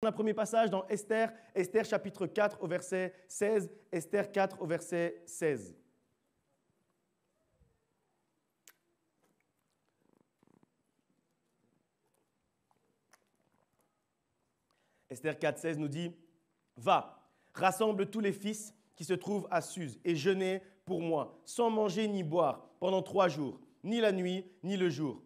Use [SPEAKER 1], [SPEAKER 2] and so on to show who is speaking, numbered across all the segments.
[SPEAKER 1] Un premier passage dans Esther, Esther chapitre 4 au verset 16, Esther 4 au verset 16. Esther 4, 16 nous dit « Va, rassemble tous les fils qui se trouvent à Suse et jeûnez pour moi, sans manger ni boire, pendant 3 jours, ni la nuit, ni le jour.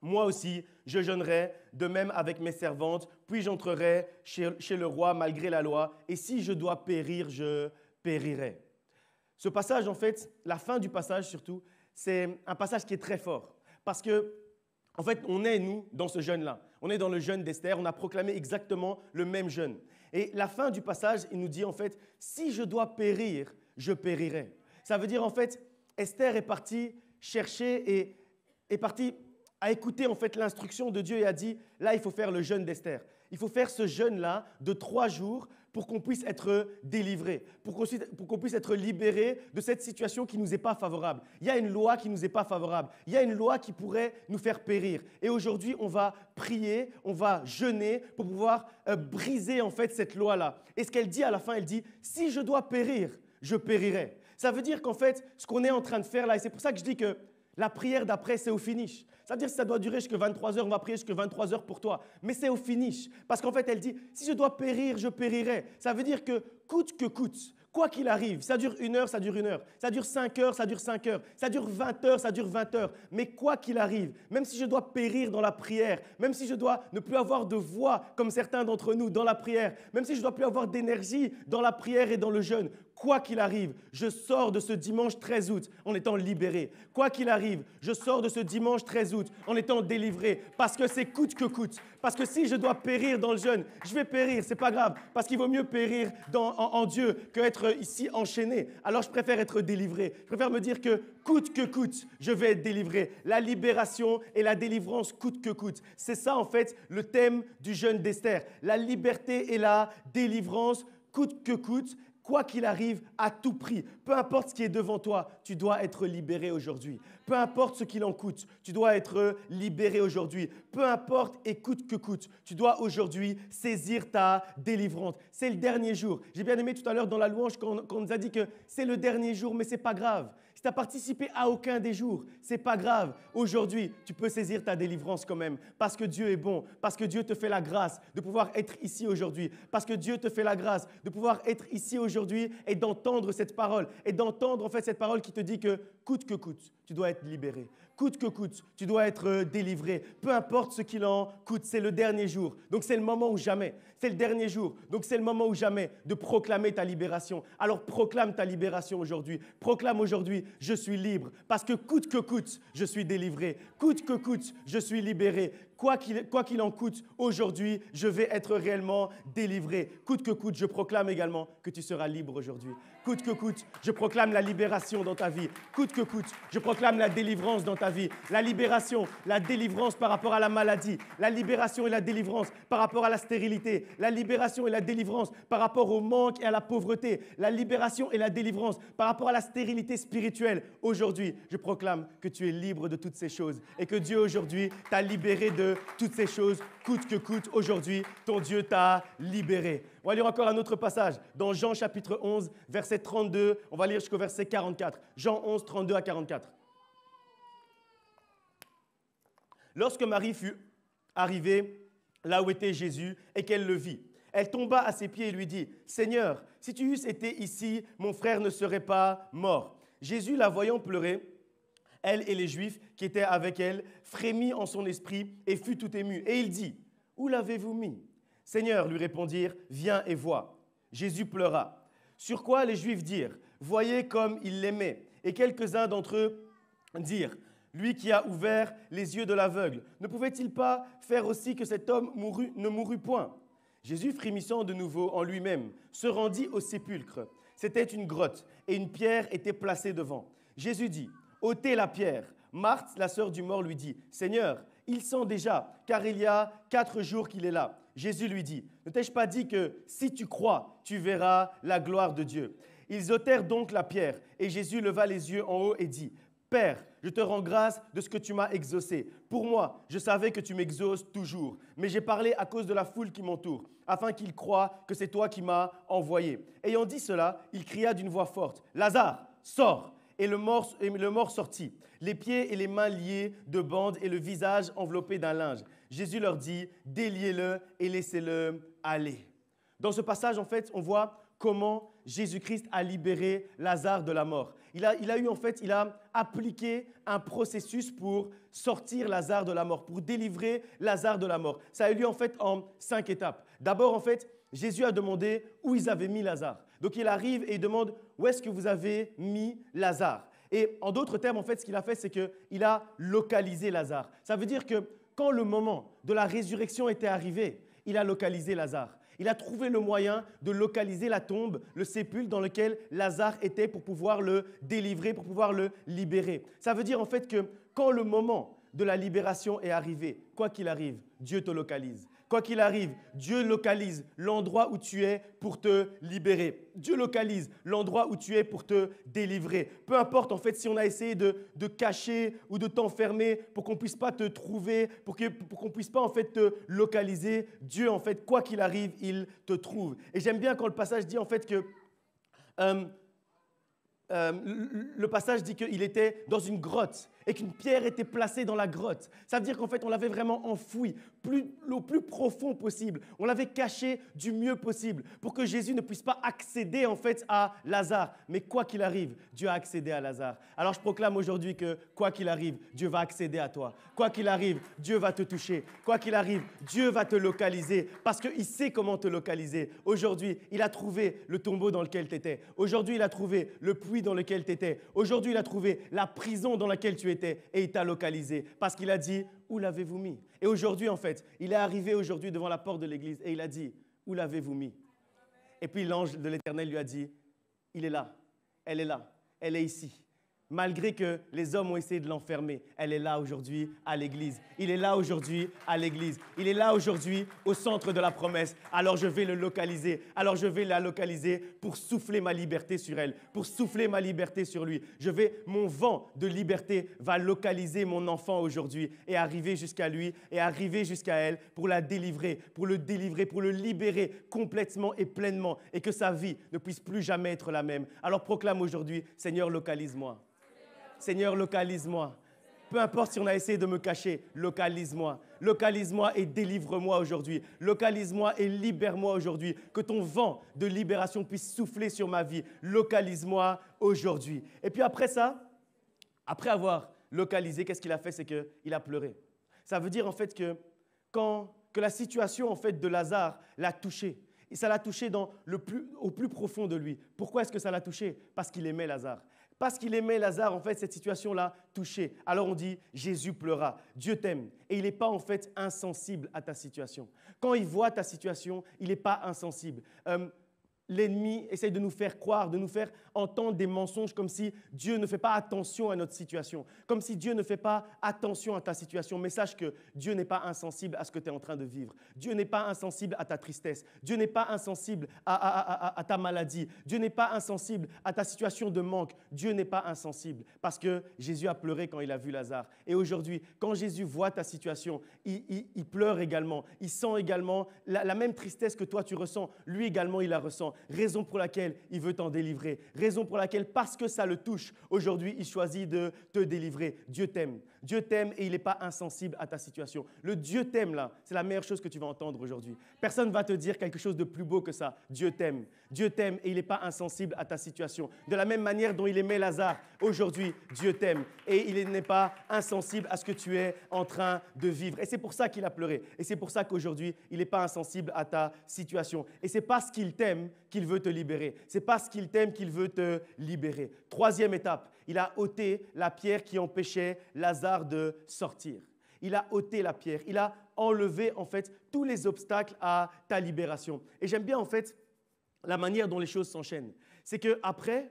[SPEAKER 1] Moi aussi, je jeûnerai, de même avec mes servantes, puis j'entrerai chez le roi malgré la loi, et si je dois périr, je périrai. » Ce passage, en fait, la fin du passage surtout, c'est un passage qui est très fort. Parce que, en fait, on est, nous, dans ce jeûne-là. On est dans le jeûne d'Esther, on a proclamé exactement le même jeûne. Et la fin du passage, il nous dit, en fait, si je dois périr, je périrai. Ça veut dire, en fait, Esther est partie chercher et est partie a écouté en fait l'instruction de Dieu et a dit, là, il faut faire le jeûne d'Esther. Il faut faire ce jeûne-là de 3 jours pour qu'on puisse être délivré, pour qu'on puisse être libéré de cette situation qui ne nous est pas favorable. Il y a une loi qui ne nous est pas favorable. Il y a une loi qui pourrait nous faire périr. Et aujourd'hui, on va prier, on va jeûner pour pouvoir briser en fait cette loi-là. Et ce qu'elle dit à la fin, elle dit, si je dois périr, je périrai. Ça veut dire qu'en fait, ce qu'on est en train de faire là, et c'est pour ça que je dis que la prière d'après, c'est au finish. Ça veut dire que ça doit durer jusqu'à 23 heures, on va prier jusqu'à 23 heures pour toi. Mais c'est au finish. Parce qu'en fait, elle dit, si je dois périr, je périrai. Ça veut dire que coûte, quoi qu'il arrive, ça dure 1 heure, ça dure 1 heure. Ça dure 5 heures, ça dure 5 heures. Ça dure 20 heures, ça dure 20 heures. Mais quoi qu'il arrive, même si je dois périr dans la prière, même si je dois ne plus avoir de voix comme certains d'entre nous dans la prière, même si je dois plus avoir d'énergie dans la prière et dans le jeûne, quoi qu'il arrive, je sors de ce dimanche 13 août en étant libéré. Quoi qu'il arrive, je sors de ce dimanche 13 août en étant délivré. Parce que c'est coûte que coûte. Parce que si je dois périr dans le jeûne, je vais périr, c'est pas grave. Parce qu'il vaut mieux périr en Dieu qu'être ici enchaîné. Alors je préfère être délivré. Je préfère me dire que coûte, je vais être délivré. La libération et la délivrance coûte que coûte. C'est ça en fait le thème du jeûne d'Esther. La liberté et la délivrance coûte que coûte. Quoi qu'il arrive, à tout prix, peu importe ce qui est devant toi, tu dois être libéré aujourd'hui. Peu importe ce qu'il en coûte, tu dois être libéré aujourd'hui. Peu importe et coûte que coûte, tu dois aujourd'hui saisir ta délivrance. C'est le dernier jour. J'ai bien aimé tout à l'heure dans la louange qu'on nous a dit que c'est le dernier jour, mais ce n'est pas grave. Si tu n'as participé à aucun des jours, ce n'est pas grave. Aujourd'hui, tu peux saisir ta délivrance quand même parce que Dieu est bon, parce que Dieu te fait la grâce de pouvoir être ici aujourd'hui, parce que Dieu te fait la grâce de pouvoir être ici aujourd'hui et d'entendre cette parole et d'entendre en fait cette parole qui te dit que coûte que coûte, tu dois être libéré. Coûte que coûte, tu dois être délivré. Peu importe ce qu'il en coûte, c'est le dernier jour. Donc c'est le moment ou jamais. C'est le dernier jour. Donc c'est le moment ou jamais de proclamer ta libération. Alors proclame ta libération aujourd'hui. Proclame aujourd'hui, je suis libre. Parce que coûte, je suis délivré. Coûte que coûte, je suis libéré. Quoi qu'il en coûte, aujourd'hui, je vais être réellement délivré. Coûte que coûte, je proclame également que tu seras libre aujourd'hui. Coûte que coûte, je proclame la libération dans ta vie. Coûte que coûte, je proclame la délivrance dans ta vie. La libération, la délivrance par rapport à la maladie. La libération et la délivrance par rapport à la stérilité. La libération et la délivrance par rapport au manque et à la pauvreté. La libération et la délivrance par rapport à la stérilité spirituelle. Aujourd'hui, je proclame que tu es libre de toutes ces choses et que Dieu aujourd'hui t'a libéré de toutes ces choses. Coûte que coûte, aujourd'hui, ton Dieu t'a libéré. On va lire encore un autre passage dans Jean chapitre 11, verset 32. On va lire jusqu'au verset 44. Jean 11, 32 à 44. Lorsque Marie fut arrivée là où était Jésus et qu'elle le vit, elle tomba à ses pieds et lui dit, « Seigneur, si tu eusses été ici, mon frère ne serait pas mort. » Jésus, la voyant pleurer, elle et les Juifs qui étaient avec elle, frémit en son esprit et fut tout ému. Et il dit, « Où l'avez-vous mis ?» « Seigneur, lui répondirent, viens et vois. » Jésus pleura. Sur quoi les Juifs dirent, « Voyez comme il l'aimait. » Et quelques-uns d'entre eux dirent, « Lui qui a ouvert les yeux de l'aveugle, ne pouvait-il pas faire aussi que cet homme ne mourût point ?» Jésus, frémissant de nouveau en lui-même, se rendit au sépulcre. C'était une grotte et une pierre était placée devant. Jésus dit, « Ôtez la pierre. » Marthe, la sœur du mort, lui dit, « Seigneur, il sent déjà, car il y a 4 jours qu'il est là. » Jésus lui dit, « Ne t'ai-je pas dit que si tu crois, tu verras la gloire de Dieu ?» Ils ôtèrent donc la pierre et Jésus leva les yeux en haut et dit, « Père, je te rends grâce de ce que tu m'as exaucé. Pour moi, je savais que tu m'exauces toujours, mais j'ai parlé à cause de la foule qui m'entoure, afin qu'ils croient que c'est toi qui m'as envoyé. » Ayant dit cela, il cria d'une voix forte, « Lazare, sors !» Et le mort sortit, les pieds et les mains liés de bandes et le visage enveloppé d'un linge. Jésus leur dit, « Déliez-le et laissez-le aller. » Dans ce passage, en fait, on voit comment Jésus-Christ a libéré Lazare de la mort. Il a appliqué un processus pour sortir Lazare de la mort, pour délivrer Lazare de la mort. Ça a eu lieu en fait en 5 étapes. D'abord, en fait, Jésus a demandé où ils avaient mis Lazare. Donc il arrive et il demande où est-ce que vous avez mis Lazare. Et en d'autres termes, en fait, ce qu'il a fait, c'est qu'il a localisé Lazare. Ça veut dire que quand le moment de la résurrection était arrivé, il a localisé Lazare. Il a trouvé le moyen de localiser la tombe, le sépulcre dans lequel Lazare était pour pouvoir le délivrer, pour pouvoir le libérer. Ça veut dire en fait que quand le moment de la libération est arrivé, quoi qu'il arrive, Dieu te localise. Quoi qu'il arrive, Dieu localise l'endroit où tu es pour te libérer. Dieu localise l'endroit où tu es pour te délivrer. Peu importe en fait si on a essayé de cacher ou de t'enfermer pour qu'on ne puisse pas te trouver, pour qu'on ne puisse pas en fait te localiser, Dieu en fait, quoi qu'il arrive, il te trouve. Et j'aime bien quand le passage dit en fait que le passage dit qu'il était dans une grotte et qu'une pierre était placée dans la grotte. Ça veut dire qu'en fait, on l'avait vraiment enfoui au plus profond possible. On l'avait caché du mieux possible pour que Jésus ne puisse pas accéder en fait à Lazare. Mais quoi qu'il arrive, Dieu a accédé à Lazare. Alors je proclame aujourd'hui que quoi qu'il arrive, Dieu va accéder à toi. Quoi qu'il arrive, Dieu va te toucher. Quoi qu'il arrive, Dieu va te localiser parce qu'il sait comment te localiser. Aujourd'hui, il a trouvé le tombeau dans lequel tu étais. Aujourd'hui, il a trouvé le puits dans lequel tu étais. Aujourd'hui, il a trouvé la prison dans laquelle tu étais et il t'a localisé parce qu'il a dit « Où l'avez-vous mis ?» Et aujourd'hui, en fait, il est arrivé aujourd'hui devant la porte de l'église et il a dit « Où l'avez-vous mis ?» Et puis l'ange de l'Éternel lui a dit « Il est là, elle est ici. » Malgré que les hommes ont essayé de l'enfermer, elle est là aujourd'hui à l'église. Il est là aujourd'hui à l'église. Il est là aujourd'hui au centre de la promesse. Alors je vais le localiser. Alors je vais la localiser pour souffler ma liberté sur elle, pour souffler ma liberté sur lui. Mon vent de liberté va localiser mon enfant aujourd'hui et arriver jusqu'à lui et arriver jusqu'à elle pour la délivrer, pour le libérer complètement et pleinement et que sa vie ne puisse plus jamais être la même. Alors proclame aujourd'hui, Seigneur, localise-moi. Seigneur, localise-moi. Peu importe si on a essayé de me cacher, localise-moi. Localise-moi et délivre-moi aujourd'hui. Localise-moi et libère-moi aujourd'hui. Que ton vent de libération puisse souffler sur ma vie. Localise-moi aujourd'hui. Et puis après ça, après avoir localisé, qu'est-ce qu'il a fait? C'est qu'il a pleuré. Ça veut dire en fait que la situation en fait de Lazare l'a touché. Et ça l'a touché au plus profond de lui. Pourquoi est-ce que ça l'a touché? Parce qu'il aimait Lazare. Parce qu'il aimait Lazare, en fait, cette situation-là touchée. Alors on dit, Jésus pleura. Dieu t'aime. Et il n'est pas en fait insensible à ta situation. Quand il voit ta situation, il n'est pas insensible. L'ennemi essaye de nous faire croire, de nous faire entendre des mensonges comme si Dieu ne fait pas attention à notre situation, comme si Dieu ne fait pas attention à ta situation. Mais sache que Dieu n'est pas insensible à ce que tu es en train de vivre. Dieu n'est pas insensible à ta tristesse. Dieu n'est pas insensible à ta maladie. Dieu n'est pas insensible à ta situation de manque. Dieu n'est pas insensible parce que Jésus a pleuré quand il a vu Lazare. Et aujourd'hui, quand Jésus voit ta situation, il pleure également. Il sent également la même tristesse que toi tu ressens. Lui également, il la ressent. Raison pour laquelle il veut t'en délivrer. Raison pour laquelle, parce que ça le touche, aujourd'hui, il choisit de te délivrer. Dieu t'aime. Dieu t'aime et il n'est pas insensible à ta situation. Le Dieu t'aime, là, c'est la meilleure chose que tu vas entendre aujourd'hui. Personne ne va te dire quelque chose de plus beau que ça. Dieu t'aime. Dieu t'aime et il n'est pas insensible à ta situation. De la même manière dont il aimait Lazare, aujourd'hui, Dieu t'aime et il n'est pas insensible à ce que tu es en train de vivre. Et c'est pour ça qu'il a pleuré. Et c'est pour ça qu'aujourd'hui, il n'est pas insensible à ta situation. Et c'est parce qu'il t'aime qu'il veut te libérer. C'est parce qu'il t'aime qu'il veut te libérer. Troisième étape, il a ôté la pierre qui empêchait Lazare de sortir. Il a ôté la pierre. Il a enlevé en fait tous les obstacles à ta libération. Et j'aime bien en fait la manière dont les choses s'enchaînent. C'est qu'après,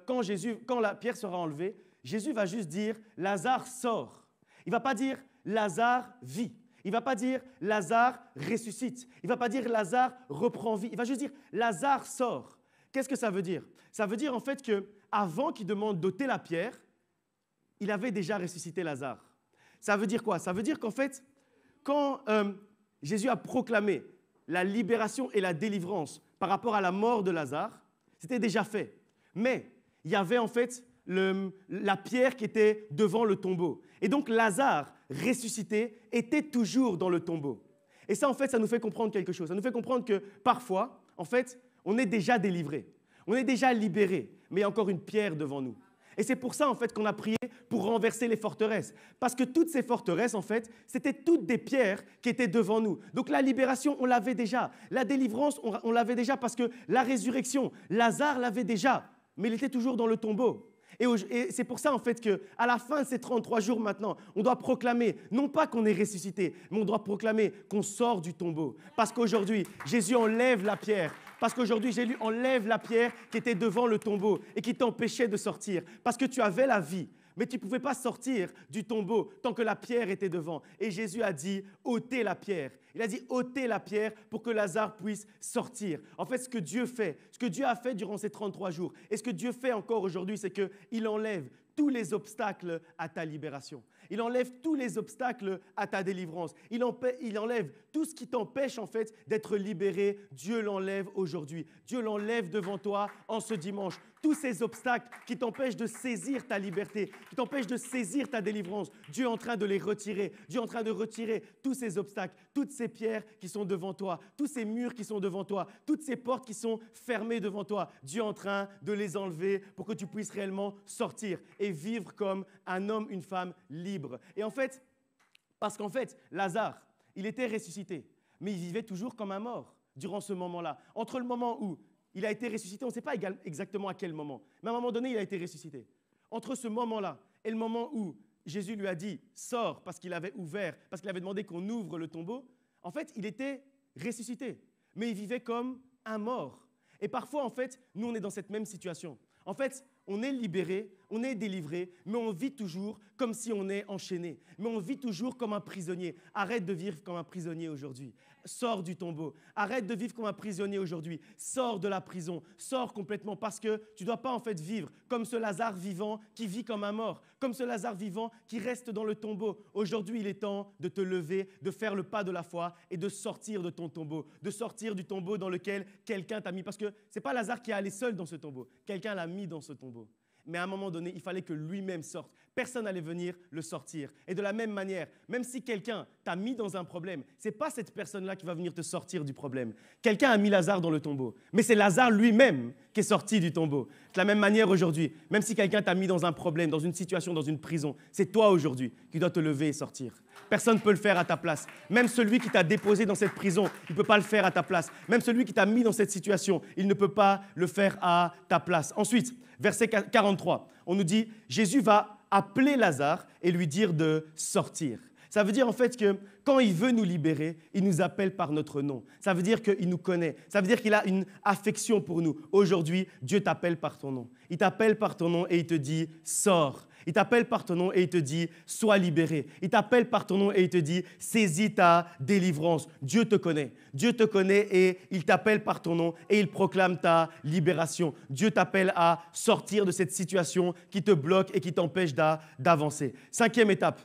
[SPEAKER 1] quand la pierre sera enlevée, Jésus va juste dire « Lazare sort ». Il ne va pas dire « Lazare vit ». Il ne va pas dire « Lazare ressuscite ». Il ne va pas dire « Lazare reprend vie ». Il va juste dire « Lazare sort ». Qu'est-ce que ça veut dire? Ça veut dire en fait qu'avant qu'il demande d'ôter la pierre, il avait déjà ressuscité Lazare. Ça veut dire quoi? Ça veut dire qu'en fait, quand Jésus a proclamé la libération et la délivrance par rapport à la mort de Lazare, c'était déjà fait. Mais il y avait en fait la pierre qui était devant le tombeau. Et donc Lazare, ressuscité, était toujours dans le tombeau. Et ça, en fait, ça nous fait comprendre quelque chose. Ça nous fait comprendre que parfois, en fait, on est déjà délivré. On est déjà libéré, mais il y a encore une pierre devant nous. Et c'est pour ça, en fait, qu'on a prié pour renverser les forteresses. Parce que toutes ces forteresses, en fait, c'était toutes des pierres qui étaient devant nous. Donc la libération, on l'avait déjà. La délivrance, on l'avait déjà parce que la résurrection, Lazare l'avait déjà, mais il était toujours dans le tombeau. Et c'est pour ça, en fait, qu'à la fin de ces 33 jours maintenant, on doit proclamer, non pas qu'on est ressuscité, mais on doit proclamer qu'on sort du tombeau. Parce qu'aujourd'hui, Jésus enlève la pierre. Parce qu'aujourd'hui, Jésus enlève la pierre qui était devant le tombeau et qui t'empêchait de sortir. Parce que tu avais la vie, mais tu ne pouvais pas sortir du tombeau tant que la pierre était devant. Et Jésus a dit, ôtez la pierre. Il a dit, ôtez la pierre pour que Lazare puisse sortir. En fait, ce que Dieu fait, ce que Dieu a fait durant ces 33 jours, et ce que Dieu fait encore aujourd'hui, c'est qu'il enlève tous les obstacles à ta libération. Il enlève tous les obstacles à ta délivrance. Il enlève tout ce qui t'empêche en fait d'être libéré. Dieu l'enlève aujourd'hui. Dieu l'enlève devant toi en ce dimanche. Tous ces obstacles qui t'empêchent de saisir ta liberté, qui t'empêchent de saisir ta délivrance, Dieu est en train de les retirer. Dieu est en train de retirer tous ces obstacles, toutes ces pierres qui sont devant toi, tous ces murs qui sont devant toi, toutes ces portes qui sont fermées devant toi. Dieu est en train de les enlever pour que tu puisses réellement sortir et vivre comme un homme, une femme libre. Et en fait, parce qu'en fait, Lazare, il était ressuscité, mais il vivait toujours comme un mort durant ce moment-là. Entre le moment où il a été ressuscité, on ne sait pas exactement à quel moment, mais à un moment donné, il a été ressuscité. Entre ce moment-là et le moment où Jésus lui a dit « sors » parce qu'il avait ouvert, parce qu'il avait demandé qu'on ouvre le tombeau, en fait, il était ressuscité, mais il vivait comme un mort. Et parfois, en fait, nous, on est dans cette même situation. En fait, on est libéré, on est délivré, mais on vit toujours comme si on est enchaîné. Mais on vit toujours comme un prisonnier. Arrête de vivre comme un prisonnier aujourd'hui. Sors du tombeau. Arrête de vivre comme un prisonnier aujourd'hui. Sors de la prison. Sors complètement parce que tu ne dois pas en fait vivre comme ce Lazare vivant qui vit comme un mort. Comme ce Lazare vivant qui reste dans le tombeau. Aujourd'hui, il est temps de te lever, de faire le pas de la foi et de sortir de ton tombeau. De sortir du tombeau dans lequel quelqu'un t'a mis. Parce que ce n'est pas Lazare qui est allé seul dans ce tombeau. Quelqu'un l'a mis dans ce tombeau. Mais à un moment donné, il fallait que lui-même sorte. Personne n'allait venir le sortir. Et de la même manière, même si quelqu'un t'a mis dans un problème, ce n'est pas cette personne-là qui va venir te sortir du problème. Quelqu'un a mis Lazare dans le tombeau, mais c'est Lazare lui-même qui est sorti du tombeau. De la même manière aujourd'hui, même si quelqu'un t'a mis dans un problème, dans une situation, dans une prison, c'est toi aujourd'hui qui dois te lever et sortir. Personne ne peut le faire à ta place. Même celui qui t'a déposé dans cette prison, il ne peut pas le faire à ta place. Même celui qui t'a mis dans cette situation, il ne peut pas le faire à ta place. Ensuite, verset 43, on nous dit « Jésus va appeler Lazare et lui dire de sortir ». Ça veut dire en fait que quand il veut nous libérer, il nous appelle par notre nom. Ça veut dire qu'il nous connaît. Ça veut dire qu'il a une affection pour nous. Aujourd'hui, Dieu t'appelle par ton nom. Il t'appelle par ton nom et il te dit « sors ». Il t'appelle par ton nom et il te dit « sois libéré ». Il t'appelle par ton nom et il te dit « saisis ta délivrance ». Dieu te connaît. Dieu te connaît et il t'appelle par ton nom et il proclame ta libération. Dieu t'appelle à sortir de cette situation qui te bloque et qui t'empêche d'avancer. 5e étape.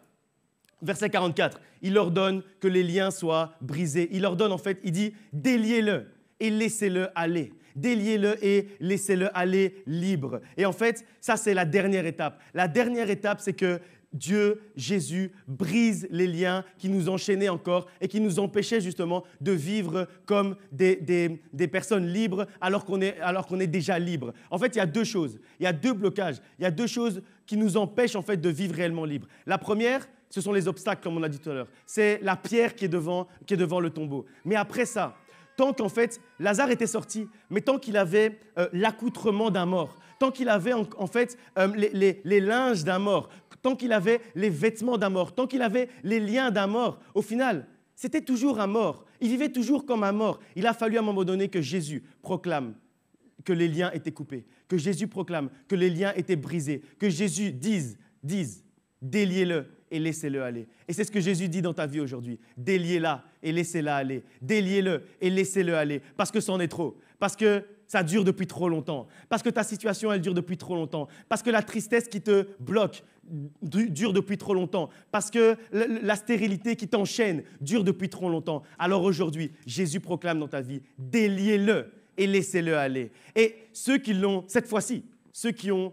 [SPEAKER 1] Verset 44, il ordonne que les liens soient brisés. Il ordonne en fait, il dit « déliez-le et laissez-le aller ». Déliez-le et laissez-le aller libre. Et en fait, ça c'est la dernière étape. La dernière étape, c'est que Dieu, Jésus, brise les liens qui nous enchaînaient encore et qui nous empêchaient justement de vivre comme des personnes libres alors qu'on est déjà libre. En fait, il y a deux choses. Il y a deux blocages. Il y a deux choses qui nous empêchent en fait de vivre réellement libre. La première, ce sont les obstacles, comme on a dit tout à l'heure. C'est la pierre qui est devant le tombeau. Mais après ça, tant qu'en fait, Lazare était sorti, mais tant qu'il avait l'accoutrement d'un mort, tant qu'il avait en fait les linges d'un mort, tant qu'il avait les vêtements d'un mort, tant qu'il avait les liens d'un mort, au final, c'était toujours un mort. Il vivait toujours comme un mort. Il a fallu à un moment donné que Jésus proclame que les liens étaient coupés, que Jésus proclame que les liens étaient brisés, que Jésus dise, déliez-le et laissez-le aller. Et c'est ce que Jésus dit dans ta vie aujourd'hui. Déliez-la et laissez-la aller. Déliez-le et laissez-le aller parce que c'en est trop. Parce que ça dure depuis trop longtemps. Parce que ta situation, elle dure depuis trop longtemps. Parce que la tristesse qui te bloque dure depuis trop longtemps. Parce que la stérilité qui t'enchaîne dure depuis trop longtemps. Alors aujourd'hui, Jésus proclame dans ta vie, déliez-le et laissez-le aller. Et ceux qui l'ont, cette fois-ci, ceux qui ont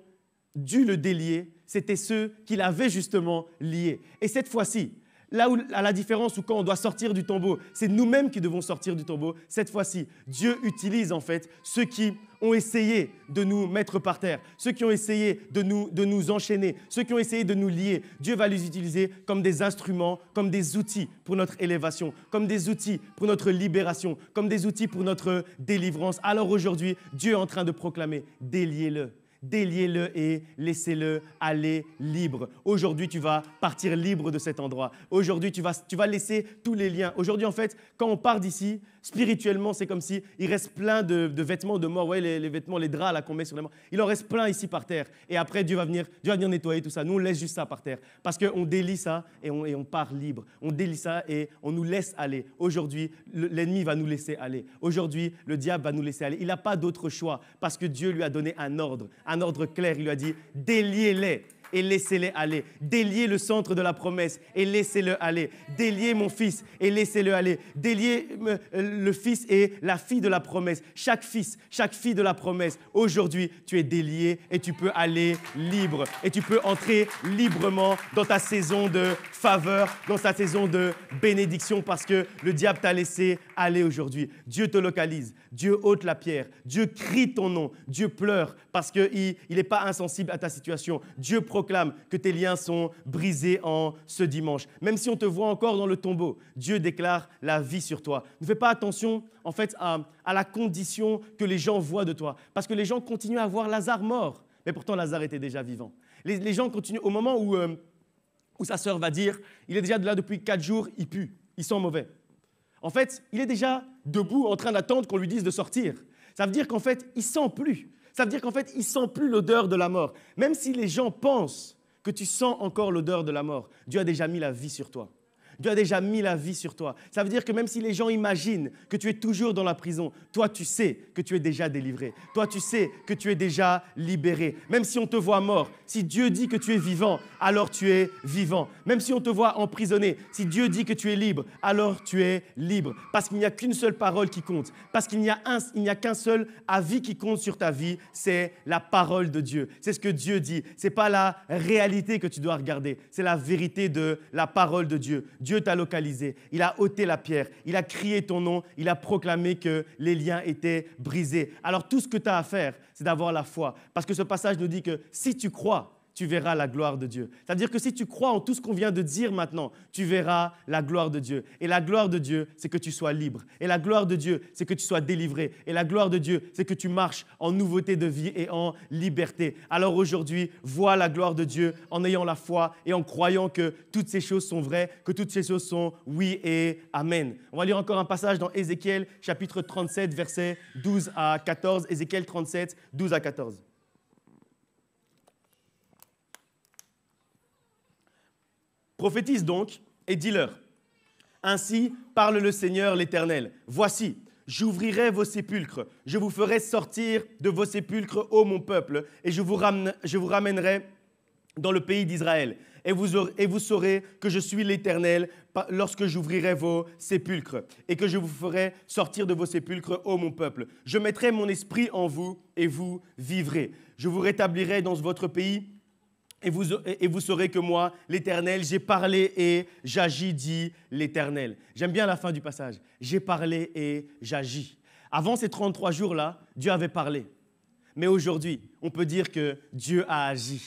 [SPEAKER 1] dû le délier, c'était ceux qui l'avaient justement lié. Et cette fois-ci, là où, à la différence où quand on doit sortir du tombeau, c'est nous-mêmes qui devons sortir du tombeau, cette fois-ci, Dieu utilise en fait ceux qui ont essayé de nous mettre par terre, ceux qui ont essayé de nous enchaîner, ceux qui ont essayé de nous lier. Dieu va les utiliser comme des instruments, comme des outils pour notre élévation, comme des outils pour notre libération, comme des outils pour notre délivrance. Alors aujourd'hui, Dieu est en train de proclamer, déliez-le. Déliez-le et laissez-le aller libre. Aujourd'hui, tu vas partir libre de cet endroit. Aujourd'hui, tu vas laisser tous les liens. Aujourd'hui, en fait, quand on part d'ici, spirituellement, c'est comme si il reste plein de vêtements de mort. Vous voyez, les vêtements, les draps là, qu'on met sur les morts. Il en reste plein ici par terre. Et après, Dieu va venir nettoyer tout ça. Nous, on laisse juste ça par terre. Parce qu'on délie ça et on part libre. On délie ça et on nous laisse aller. Aujourd'hui, l'ennemi va nous laisser aller. Aujourd'hui, le diable va nous laisser aller. Il n'a pas d'autre choix parce que Dieu lui a donné un ordre clair. Il lui a dit, déliez-les et laissez-les aller. Déliez le centre de la promesse et laissez-le aller. Déliez mon fils et laissez-le aller. Déliez le fils et la fille de la promesse. Chaque fils, chaque fille de la promesse. Aujourd'hui, tu es délié et tu peux aller libre. Et tu peux entrer librement dans ta saison de faveur, dans ta saison de bénédiction parce que le diable t'a laissé aller aujourd'hui. Dieu te localise. Dieu ôte la pierre. Dieu crie ton nom. Dieu pleure parce qu'il n'est pas insensible à ta situation. Dieu proclame que tes liens sont brisés en ce dimanche. Même si on te voit encore dans le tombeau, Dieu déclare la vie sur toi. Ne fais pas attention en fait à la condition que les gens voient de toi. Parce que les gens continuent à voir Lazare mort. Mais pourtant, Lazare était déjà vivant. Les gens continuent au moment où sa sœur va dire, il est déjà là depuis 4 jours, il pue, il sent mauvais. En fait, il est déjà debout en train d'attendre qu'on lui dise de sortir. Ça veut dire qu'en fait, il ne sent plus. Ça veut dire qu'en fait, il ne sent plus l'odeur de la mort. Même si les gens pensent que tu sens encore l'odeur de la mort, Dieu a déjà mis la vie sur toi. Dieu a déjà mis la vie sur toi. Ça veut dire que même si les gens imaginent que tu es toujours dans la prison, toi, tu sais que tu es déjà délivré. Toi, tu sais que tu es déjà libéré. Même si on te voit mort, si Dieu dit que tu es vivant, alors tu es vivant. Même si on te voit emprisonné, si Dieu dit que tu es libre, alors tu es libre. Parce qu'il n'y a qu'une seule parole qui compte. Parce qu'il n'y a qu'un seul avis qui compte sur ta vie, c'est la parole de Dieu. C'est ce que Dieu dit. Ce n'est pas la réalité que tu dois regarder, c'est la vérité de la parole de Dieu. Dieu t'a localisé, il a ôté la pierre, il a crié ton nom, il a proclamé que les liens étaient brisés. Alors tout ce que tu as à faire, c'est d'avoir la foi. Parce que ce passage nous dit que si tu crois, tu verras la gloire de Dieu. C'est-à-dire que si tu crois en tout ce qu'on vient de dire maintenant, tu verras la gloire de Dieu. Et la gloire de Dieu, c'est que tu sois libre. Et la gloire de Dieu, c'est que tu sois délivré. Et la gloire de Dieu, c'est que tu marches en nouveauté de vie et en liberté. Alors aujourd'hui, vois la gloire de Dieu en ayant la foi et en croyant que toutes ces choses sont vraies, que toutes ces choses sont oui et amen. On va lire encore un passage dans Ézéchiel, chapitre 37, versets 12 à 14. Ézéchiel 37, 12 à 14. Prophétise donc et dis-leur, ainsi parle le Seigneur l'Éternel. Voici, j'ouvrirai vos sépulcres, je vous ferai sortir de vos sépulcres, ô mon peuple, et je vous ramènerai dans le pays d'Israël. Et vous saurez que je suis l'Éternel lorsque j'ouvrirai vos sépulcres et que je vous ferai sortir de vos sépulcres, ô mon peuple. Je mettrai mon esprit en vous et vous vivrez. Je vous rétablirai dans votre pays. Et vous saurez que moi, l'Éternel, j'ai parlé et j'agis, dit l'Éternel. J'aime bien la fin du passage. J'ai parlé et j'agis. Avant ces 33 jours-là, Dieu avait parlé. Mais aujourd'hui, on peut dire que Dieu a agi.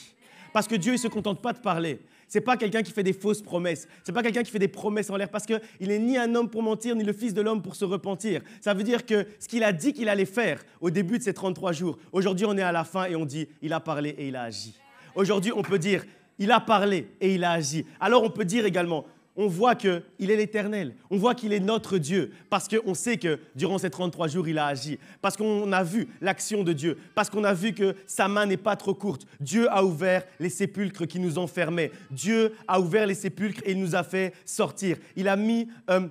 [SPEAKER 1] Parce que Dieu ne se contente pas de parler. Ce n'est pas quelqu'un qui fait des fausses promesses. Ce n'est pas quelqu'un qui fait des promesses en l'air parce qu'il n'est ni un homme pour mentir, ni le fils de l'homme pour se repentir. Ça veut dire que ce qu'il a dit qu'il allait faire au début de ces 33 jours, aujourd'hui, on est à la fin et on dit, il a parlé et il a agi. Aujourd'hui, on peut dire, il a parlé et il a agi. Alors, on peut dire également, on voit qu'il est l'Éternel. On voit qu'il est notre Dieu parce qu'on sait que durant ces 33 jours, il a agi. Parce qu'on a vu l'action de Dieu. Parce qu'on a vu que sa main n'est pas trop courte. Dieu a ouvert les sépulcres qui nous enfermaient. Dieu a ouvert les sépulcres et il nous a fait sortir. Il a mis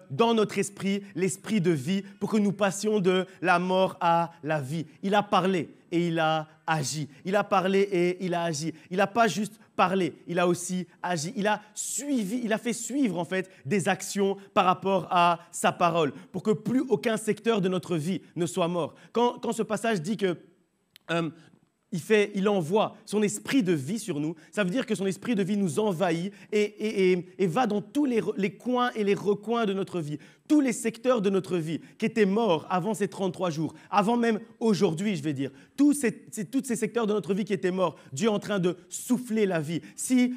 [SPEAKER 1] dans notre esprit l'esprit de vie pour que nous passions de la mort à la vie. Il a parlé et il a agi. Il a parlé et il a agi. Il n'a pas juste parlé, il a aussi agi. Il a fait suivre en fait des actions par rapport à sa parole pour que plus aucun secteur de notre vie ne soit mort. Quand ce passage dit que il envoie son esprit de vie sur nous, ça veut dire que son esprit de vie nous envahit et va dans tous les coins et les recoins de notre vie, tous les secteurs de notre vie qui étaient morts avant ces 33 jours, avant même aujourd'hui, je vais dire. Tous ces secteurs de notre vie qui étaient morts, Dieu est en train de souffler la vie. Si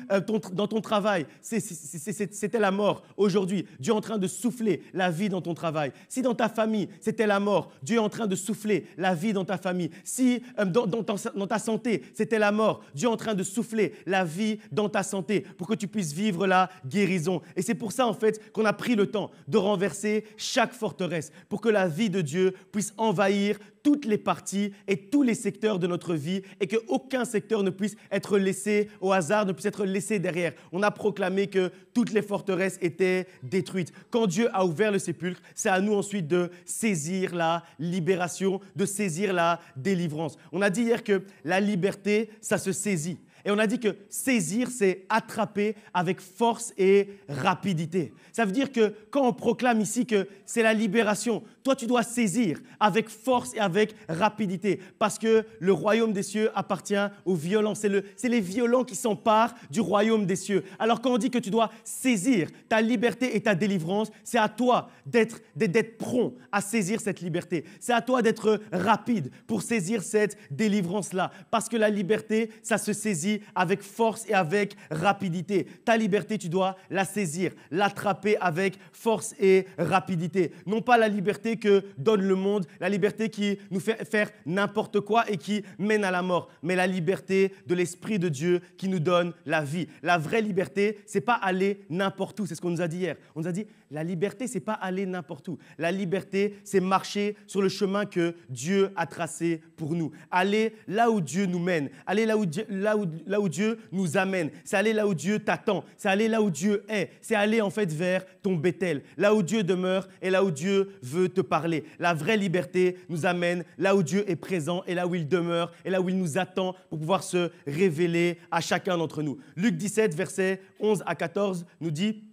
[SPEAKER 1] dans ton travail, c'était la mort, aujourd'hui, Dieu est en train de souffler la vie dans ton travail. Si dans ta famille, c'était la mort, Dieu est en train de souffler la vie dans ta famille. Si dans ta santé, c'était la mort, Dieu est en train de souffler la vie dans ta santé pour que tu puisses vivre la guérison. Et c'est pour ça, en fait, qu'on a pris le temps de renverser chaque forteresse pour que la vie de Dieu puisse envahir toutes les parties et tous les secteurs de notre vie et qu'aucun secteur ne puisse être laissé au hasard, ne puisse être laissé derrière. On a proclamé que toutes les forteresses étaient détruites. Quand Dieu a ouvert le sépulcre, c'est à nous ensuite de saisir la libération, de saisir la délivrance. On a dit hier que la liberté, ça se saisit. Et on a dit que saisir, c'est attraper avec force et rapidité. Ça veut dire que quand on proclame ici que c'est la libération, toi, tu dois saisir avec force et avec rapidité parce que le royaume des cieux appartient aux violents. C'est les violents qui s'emparent du royaume des cieux. Alors quand on dit que tu dois saisir ta liberté et ta délivrance, c'est à toi d'être prompt à saisir cette liberté. C'est à toi d'être rapide pour saisir cette délivrance-là parce que la liberté, ça se saisit avec force et avec rapidité. Ta liberté, tu dois la saisir, l'attraper avec force et rapidité. Non pas la liberté que donne le monde, la liberté qui nous fait faire n'importe quoi et qui mène à la mort, mais la liberté de l'Esprit de Dieu qui nous donne la vie. La vraie liberté, c'est pas aller n'importe où, c'est ce qu'on nous a dit hier. On nous a dit, la liberté, c'est pas aller n'importe où. La liberté, c'est marcher sur le chemin que Dieu a tracé pour nous. Aller là où Dieu nous mène, aller là où Dieu nous amène. C'est aller là où Dieu t'attend, c'est aller là où Dieu est, c'est aller en fait vers ton Bethel, là où Dieu demeure et là où Dieu veut te parler. La vraie liberté nous amène là où Dieu est présent et là où il demeure et là où il nous attend pour pouvoir se révéler à chacun d'entre nous. Luc 17, versets 11 à 14 nous dit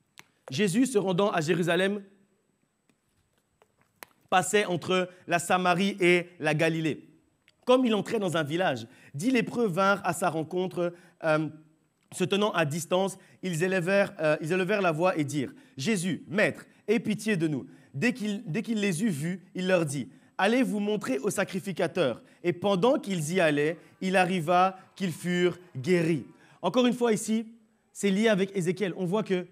[SPEAKER 1] « Jésus, se rendant à Jérusalem, passait entre la Samarie et la Galilée. Comme il entrait dans un village, 10 lépreux vinrent à sa rencontre, se tenant à distance, ils élevèrent la voix et dirent « Jésus, Maître, aie pitié de nous. » Dès qu'il les eut vus, il leur dit « Allez vous montrer aux sacrificateurs. » Et pendant qu'ils y allaient, il arriva qu'ils furent guéris. Encore une fois ici, c'est lié avec Ézéchiel. On voit que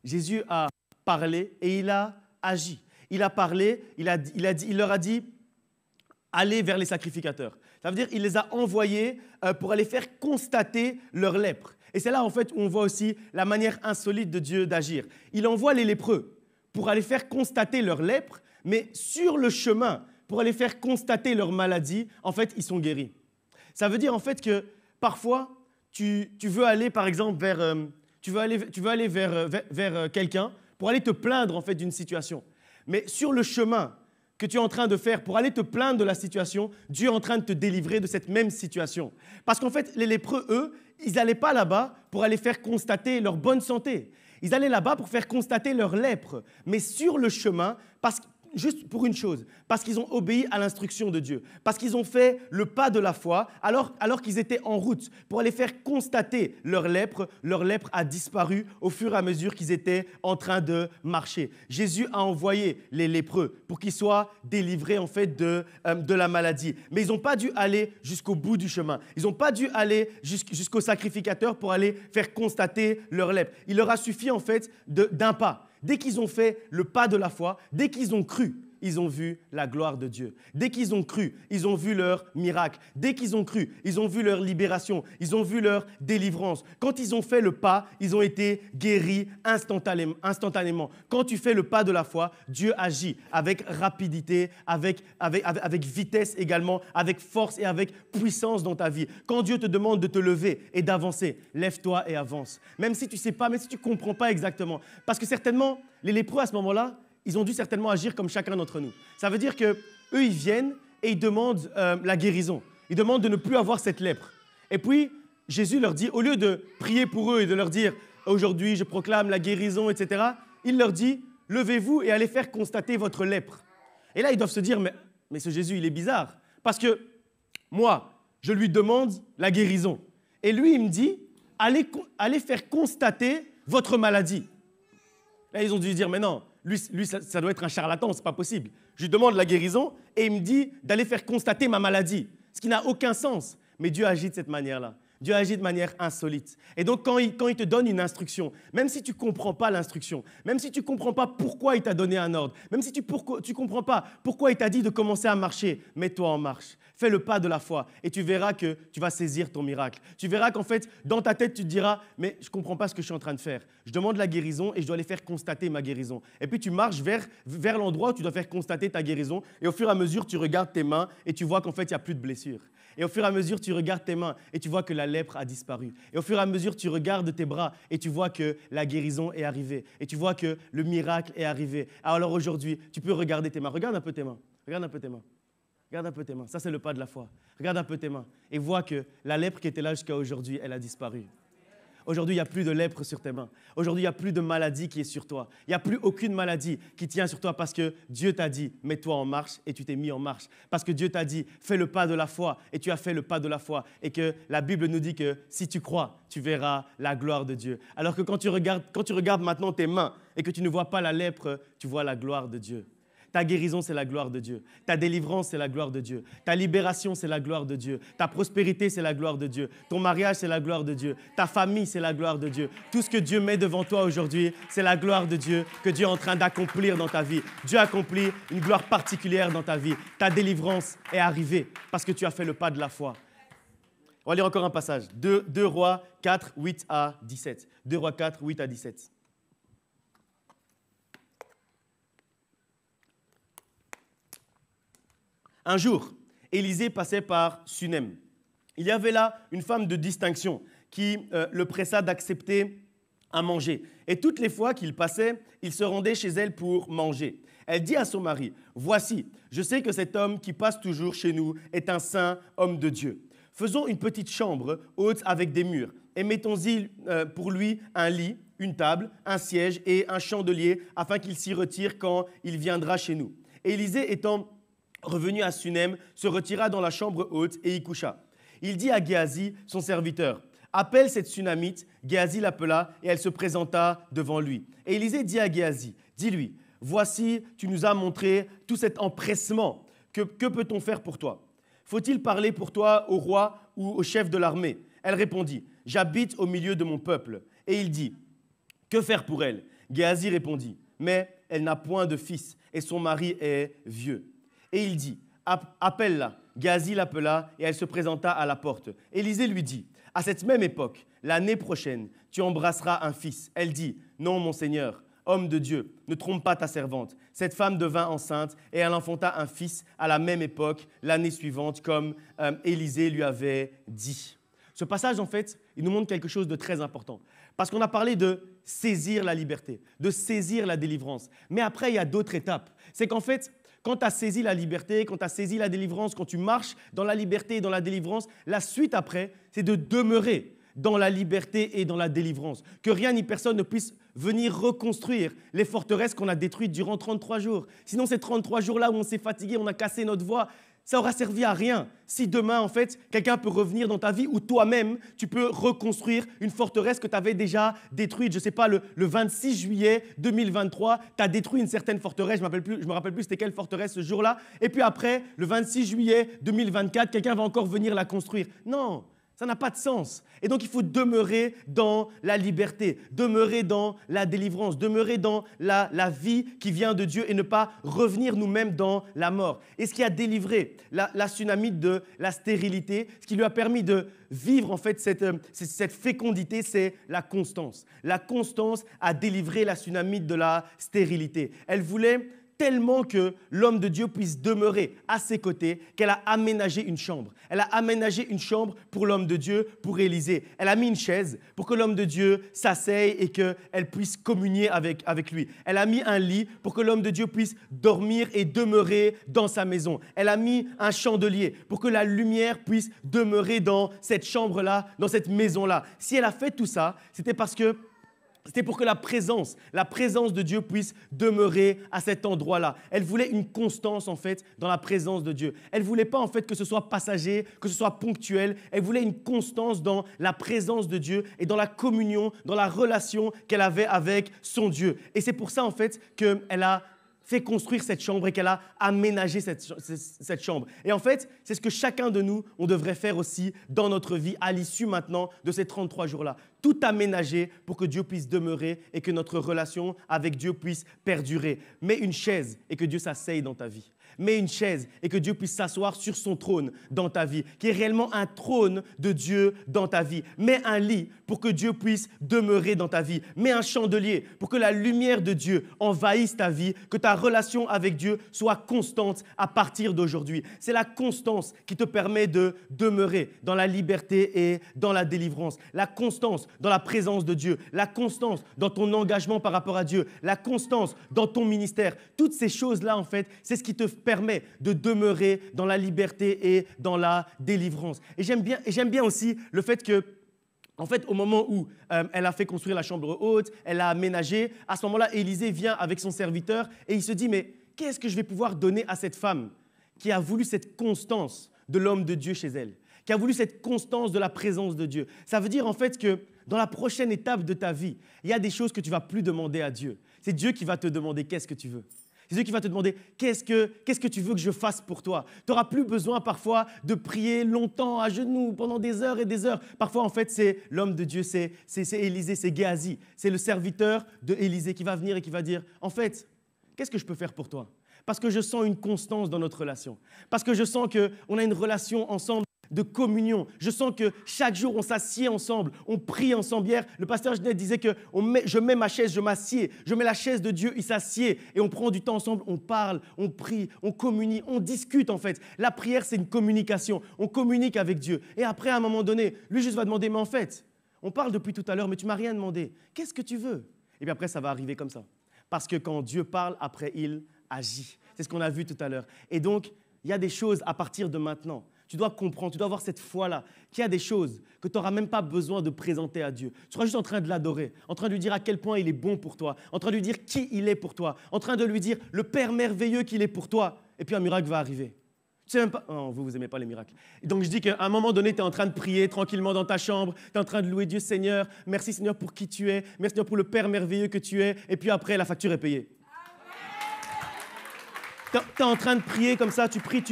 [SPEAKER 1] Jésus a parlé et il a agi. Il a parlé, il leur a dit « Allez vers les sacrificateurs ». Ça veut dire qu'il les a envoyés pour aller faire constater leur lèpre. Et c'est là en fait où on voit aussi la manière insolite de Dieu d'agir. Il envoie les lépreux pour aller faire constater leur lèpre, mais sur le chemin, pour aller faire constater leur maladie, en fait, ils sont guéris. Ça veut dire en fait que parfois, tu veux aller par exemple vers quelqu'un pour aller te plaindre en fait d'une situation. Mais sur le chemin que tu es en train de faire pour aller te plaindre de la situation, Dieu est en train de te délivrer de cette même situation. Parce qu'en fait, les lépreux, eux, ils n'allaient pas là-bas pour aller faire constater leur bonne santé. Ils allaient là-bas pour faire constater leur lèpre. Mais sur le chemin, juste pour une chose, parce qu'ils ont obéi à l'instruction de Dieu, parce qu'ils ont fait le pas de la foi, alors qu'ils étaient en route pour aller faire constater leur lèpre a disparu au fur et à mesure qu'ils étaient en train de marcher. Jésus a envoyé les lépreux pour qu'ils soient délivrés en fait de la maladie. Mais ils n'ont pas dû aller jusqu'au bout du chemin. Ils n'ont pas dû aller jusqu'au sacrificateur pour aller faire constater leur lèpre. Il leur a suffi en fait d'un pas. Dès qu'ils ont fait le pas de la foi, dès qu'ils ont cru, ils ont vu la gloire de Dieu. Dès qu'ils ont cru, ils ont vu leur miracle. Dès qu'ils ont cru, ils ont vu leur libération. Ils ont vu leur délivrance. Quand ils ont fait le pas, ils ont été guéris instantanément. Quand tu fais le pas de la foi, Dieu agit avec rapidité, avec vitesse également, avec force et avec puissance dans ta vie. Quand Dieu te demande de te lever et d'avancer, lève-toi et avance. Même si tu ne sais pas, même si tu ne comprends pas exactement. Parce que certainement, les lépreux à ce moment-là, ils ont dû certainement agir comme chacun d'entre nous. Ça veut dire qu'eux, ils viennent et ils demandent la guérison. Ils demandent de ne plus avoir cette lèpre. Et puis, Jésus leur dit, au lieu de prier pour eux et de leur dire « Aujourd'hui, je proclame la guérison, etc. » Il leur dit « Levez-vous et allez faire constater votre lèpre. » Et là, ils doivent se dire « Mais ce Jésus, il est bizarre. Parce que moi, je lui demande la guérison. Et lui, il me dit « Allez faire constater votre maladie. » Là, ils ont dû dire « Mais non, lui ça doit être un charlatan, ce n'est pas possible. Je lui demande la guérison et il me dit d'aller faire constater ma maladie. » Ce qui n'a aucun sens. Mais Dieu agit de cette manière-là. Dieu agit de manière insolite. Et donc, quand il te donne une instruction, même si tu ne comprends pas l'instruction, même si tu ne comprends pas pourquoi il t'a donné un ordre, même si tu ne comprends pas pourquoi il t'a dit de commencer à marcher, mets-toi en marche. Fais le pas de la foi et tu verras que tu vas saisir ton miracle. Tu verras qu'en fait, dans ta tête, tu te diras « Mais je ne comprends pas ce que je suis en train de faire. Je demande la guérison et je dois aller faire constater ma guérison. » Et puis, tu marches vers l'endroit où tu dois faire constater ta guérison et au fur et à mesure, tu regardes tes mains et tu vois qu'en fait, il n'y a plus de blessures. Et au fur et à mesure, tu regardes tes mains et tu vois que la lèpre a disparu. Et au fur et à mesure, tu regardes tes bras et tu vois que la guérison est arrivée. Et tu vois que le miracle est arrivé. Alors aujourd'hui, tu peux regarder tes mains. Regarde un peu tes mains. Regarde un peu tes mains. Regarde un peu tes mains. Ça, c'est le pas de la foi. Regarde un peu tes mains et vois que la lèpre qui était là jusqu'à aujourd'hui, elle a disparu. Aujourd'hui, il n'y a plus de lèpre sur tes mains. Aujourd'hui, il n'y a plus de maladie qui est sur toi. Il n'y a plus aucune maladie qui tient sur toi parce que Dieu t'a dit « mets-toi en marche » et tu t'es mis en marche. Parce que Dieu t'a dit « fais le pas de la foi » et tu as fait le pas de la foi. Et que la Bible nous dit que si tu crois, tu verras la gloire de Dieu. Alors que quand tu regardes maintenant tes mains et que tu ne vois pas la lèpre, tu vois la gloire de Dieu. Ta guérison, c'est la gloire de Dieu. Ta délivrance, c'est la gloire de Dieu. Ta libération, c'est la gloire de Dieu. Ta prospérité, c'est la gloire de Dieu. Ton mariage, c'est la gloire de Dieu. Ta famille, c'est la gloire de Dieu. Tout ce que Dieu met devant toi aujourd'hui, c'est la gloire de Dieu que Dieu est en train d'accomplir dans ta vie. Dieu accomplit une gloire particulière dans ta vie. Ta délivrance est arrivée parce que tu as fait le pas de la foi. On va lire encore un passage. 2 Rois 4, 8 à 17. 2 Rois 4, 8 à 17. Un jour, Élisée passait par Sunem. Il y avait là une femme de distinction qui le pressa d'accepter à manger. Et toutes les fois qu'il passait, il se rendait chez elle pour manger. Elle dit à son mari, « Voici, je sais que cet homme qui passe toujours chez nous est un saint homme de Dieu. Faisons une petite chambre haute avec des murs et mettons-y pour lui un lit, une table, un siège et un chandelier afin qu'il s'y retire quand il viendra chez nous. » Et Élisée étant revenu à Sunem, se retira dans la chambre haute et y coucha. Il dit à Géasi, son serviteur, « Appelle cette Sunamite. » Géasi l'appela et elle se présenta devant lui. Et Élisée dit à Géasi, « Dis-lui, voici, tu nous as montré tout cet empressement. Que peut-on faire pour toi? Faut-il parler pour toi au roi ou au chef de l'armée ?» Elle répondit, « J'habite au milieu de mon peuple. » Et il dit, « Que faire pour elle ?» Géasi répondit, « Mais elle n'a point de fils et son mari est vieux. » Et il dit, « Appelle-la. » Géasi l'appela et elle se présenta à la porte. Élisée lui dit, « À cette même époque, l'année prochaine, tu embrasseras un fils. » Elle dit, « Non, mon Seigneur, homme de Dieu, ne trompe pas ta servante. » Cette femme devint enceinte et elle enfanta un fils à la même époque, l'année suivante, comme Élisée lui avait dit. Ce passage, en fait, il nous montre quelque chose de très important. Parce qu'on a parlé de saisir la liberté, de saisir la délivrance. Mais après, il y a d'autres étapes. C'est qu'en fait, quand tu as saisi la liberté, quand tu as saisi la délivrance, quand tu marches dans la liberté et dans la délivrance, la suite après, c'est de demeurer dans la liberté et dans la délivrance. Que rien ni personne ne puisse venir reconstruire les forteresses qu'on a détruites durant 33 jours. Sinon, ces 33 jours-là où on s'est fatigué, on a cassé notre voix, ça aura servi à rien. Si demain, en fait, quelqu'un peut revenir dans ta vie ou toi-même, tu peux reconstruire une forteresse que tu avais déjà détruite. Je ne sais pas, le 26 juillet 2023, tu as détruit une certaine forteresse. Je ne me rappelle plus c'était quelle forteresse ce jour-là. Et puis après, le 26 juillet 2024, quelqu'un va encore venir la construire. Non, Ça n'a pas de sens. Et donc, il faut demeurer dans la liberté, demeurer dans la délivrance, demeurer dans la vie qui vient de Dieu et ne pas revenir nous-mêmes dans la mort. Et ce qui a délivré la Sunamite de la stérilité, ce qui lui a permis de vivre en fait cette fécondité, c'est la constance. La constance a délivré la Sunamite de la stérilité. Elle voulait tellement que l'homme de Dieu puisse demeurer à ses côtés, qu'elle a aménagé une chambre. Elle a aménagé une chambre pour l'homme de Dieu, pour Élisée. Elle a mis une chaise pour que l'homme de Dieu s'asseye et qu'elle puisse communier avec lui. Elle a mis un lit pour que l'homme de Dieu puisse dormir et demeurer dans sa maison. Elle a mis un chandelier pour que la lumière puisse demeurer dans cette chambre-là, dans cette maison-là. Si elle a fait tout ça, c'était pour que la présence de Dieu puisse demeurer à cet endroit-là. Elle voulait une constance, en fait, dans la présence de Dieu. Elle ne voulait pas, en fait, que ce soit passager, que ce soit ponctuel. Elle voulait une constance dans la présence de Dieu et dans la communion, dans la relation qu'elle avait avec son Dieu. Et c'est pour ça, en fait, qu'elle a fait construire cette chambre et qu'elle a aménagé cette chambre. Et en fait, c'est ce que chacun de nous, on devrait faire aussi dans notre vie à l'issue maintenant de ces 33 jours-là. Tout aménager pour que Dieu puisse demeurer et que notre relation avec Dieu puisse perdurer. Mets une chaise et que Dieu s'asseye dans ta vie. Mets une chaise et que Dieu puisse s'asseoir sur son trône dans ta vie, qui est réellement un trône de Dieu dans ta vie. Mets un lit pour que Dieu puisse demeurer dans ta vie. Mets un chandelier pour que la lumière de Dieu envahisse ta vie, que ta relation avec Dieu soit constante à partir d'aujourd'hui. C'est la constance qui te permet de demeurer dans la liberté et dans la délivrance. La constance dans la présence de Dieu, la constance dans ton engagement par rapport à Dieu, la constance dans ton ministère. Toutes ces choses-là, en fait, c'est ce qui te permet de demeurer dans la liberté et dans la délivrance. Et j'aime bien aussi le fait que, en fait, au moment où elle a fait construire la chambre haute, elle a aménagé, à ce moment-là, Élisée vient avec son serviteur et il se dit, mais qu'est-ce que je vais pouvoir donner à cette femme qui a voulu cette constance de l'homme de Dieu chez elle, qui a voulu cette constance de la présence de Dieu. Ça veut dire en fait que dans la prochaine étape de ta vie, il y a des choses que tu ne vas plus demander à Dieu. C'est Dieu qui va te demander qu'est-ce que tu veux. C'est Dieu qui va te demander qu'est-ce que tu veux que je fasse pour toi. Tu n'auras plus besoin parfois de prier longtemps à genoux pendant des heures et des heures. Parfois, en fait, c'est l'homme de Dieu, c'est Élisée, c'est Géasi. C'est le serviteur de Élisée qui va venir et qui va dire, en fait, qu'est-ce que je peux faire pour toi ? Parce que je sens une constance dans notre relation. Parce que je sens qu'on a une relation ensemble de communion. Je sens que chaque jour, on s'assied ensemble, on prie ensemble. Hier, le pasteur Genette disait que je mets ma chaise, je m'assieds. Je mets la chaise de Dieu, il s'assied. Et on prend du temps ensemble, on parle, on prie, on communie, on discute en fait. La prière, c'est une communication. On communique avec Dieu. Et après, à un moment donné, lui juste va demander, mais en fait, on parle depuis tout à l'heure, mais tu ne m'as rien demandé. Qu'est-ce que tu veux ? Et puis après, ça va arriver comme ça. Parce que quand Dieu parle, après, il agit. C'est ce qu'on a vu tout à l'heure. Et donc, il y a des choses à partir de maintenant. Tu dois comprendre, tu dois avoir cette foi-là, qu'il y a des choses que tu n'auras même pas besoin de présenter à Dieu. Tu seras juste en train de l'adorer, en train de lui dire à quel point il est bon pour toi, en train de lui dire qui il est pour toi, en train de lui dire le Père merveilleux qu'il est pour toi. Et puis un miracle va arriver. Tu sais même pas... Oh, vous n'aimez pas les miracles. Et donc je dis qu'à un moment donné, tu es en train de prier tranquillement dans ta chambre, tu es en train de louer Dieu, Seigneur. Merci Seigneur pour qui tu es, merci Seigneur pour le Père merveilleux que tu es. Et puis après, la facture est payée. Tu es en train de prier comme ça, tu pries.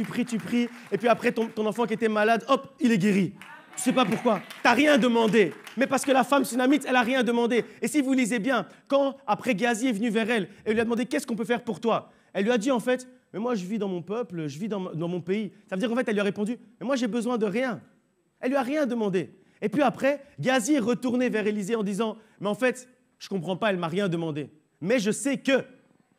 [SPEAKER 1] Et puis après, ton enfant qui était malade, hop, il est guéri. Tu ne sais pas pourquoi. Tu n'as rien demandé. Mais parce que la femme sunamite, elle n'a rien demandé. Et si vous lisez bien, quand après Géasi est venu vers elle, elle lui a demandé qu'est-ce qu'on peut faire pour toi. Elle lui a dit en fait, mais moi je vis dans mon peuple, je vis dans mon pays. Ça veut dire qu'en fait, elle lui a répondu, mais moi j'ai besoin de rien. Elle lui a rien demandé. Et puis après, Géasi est retourné vers Élisée en disant, mais en fait, je ne comprends pas, elle ne m'a rien demandé. Mais je sais que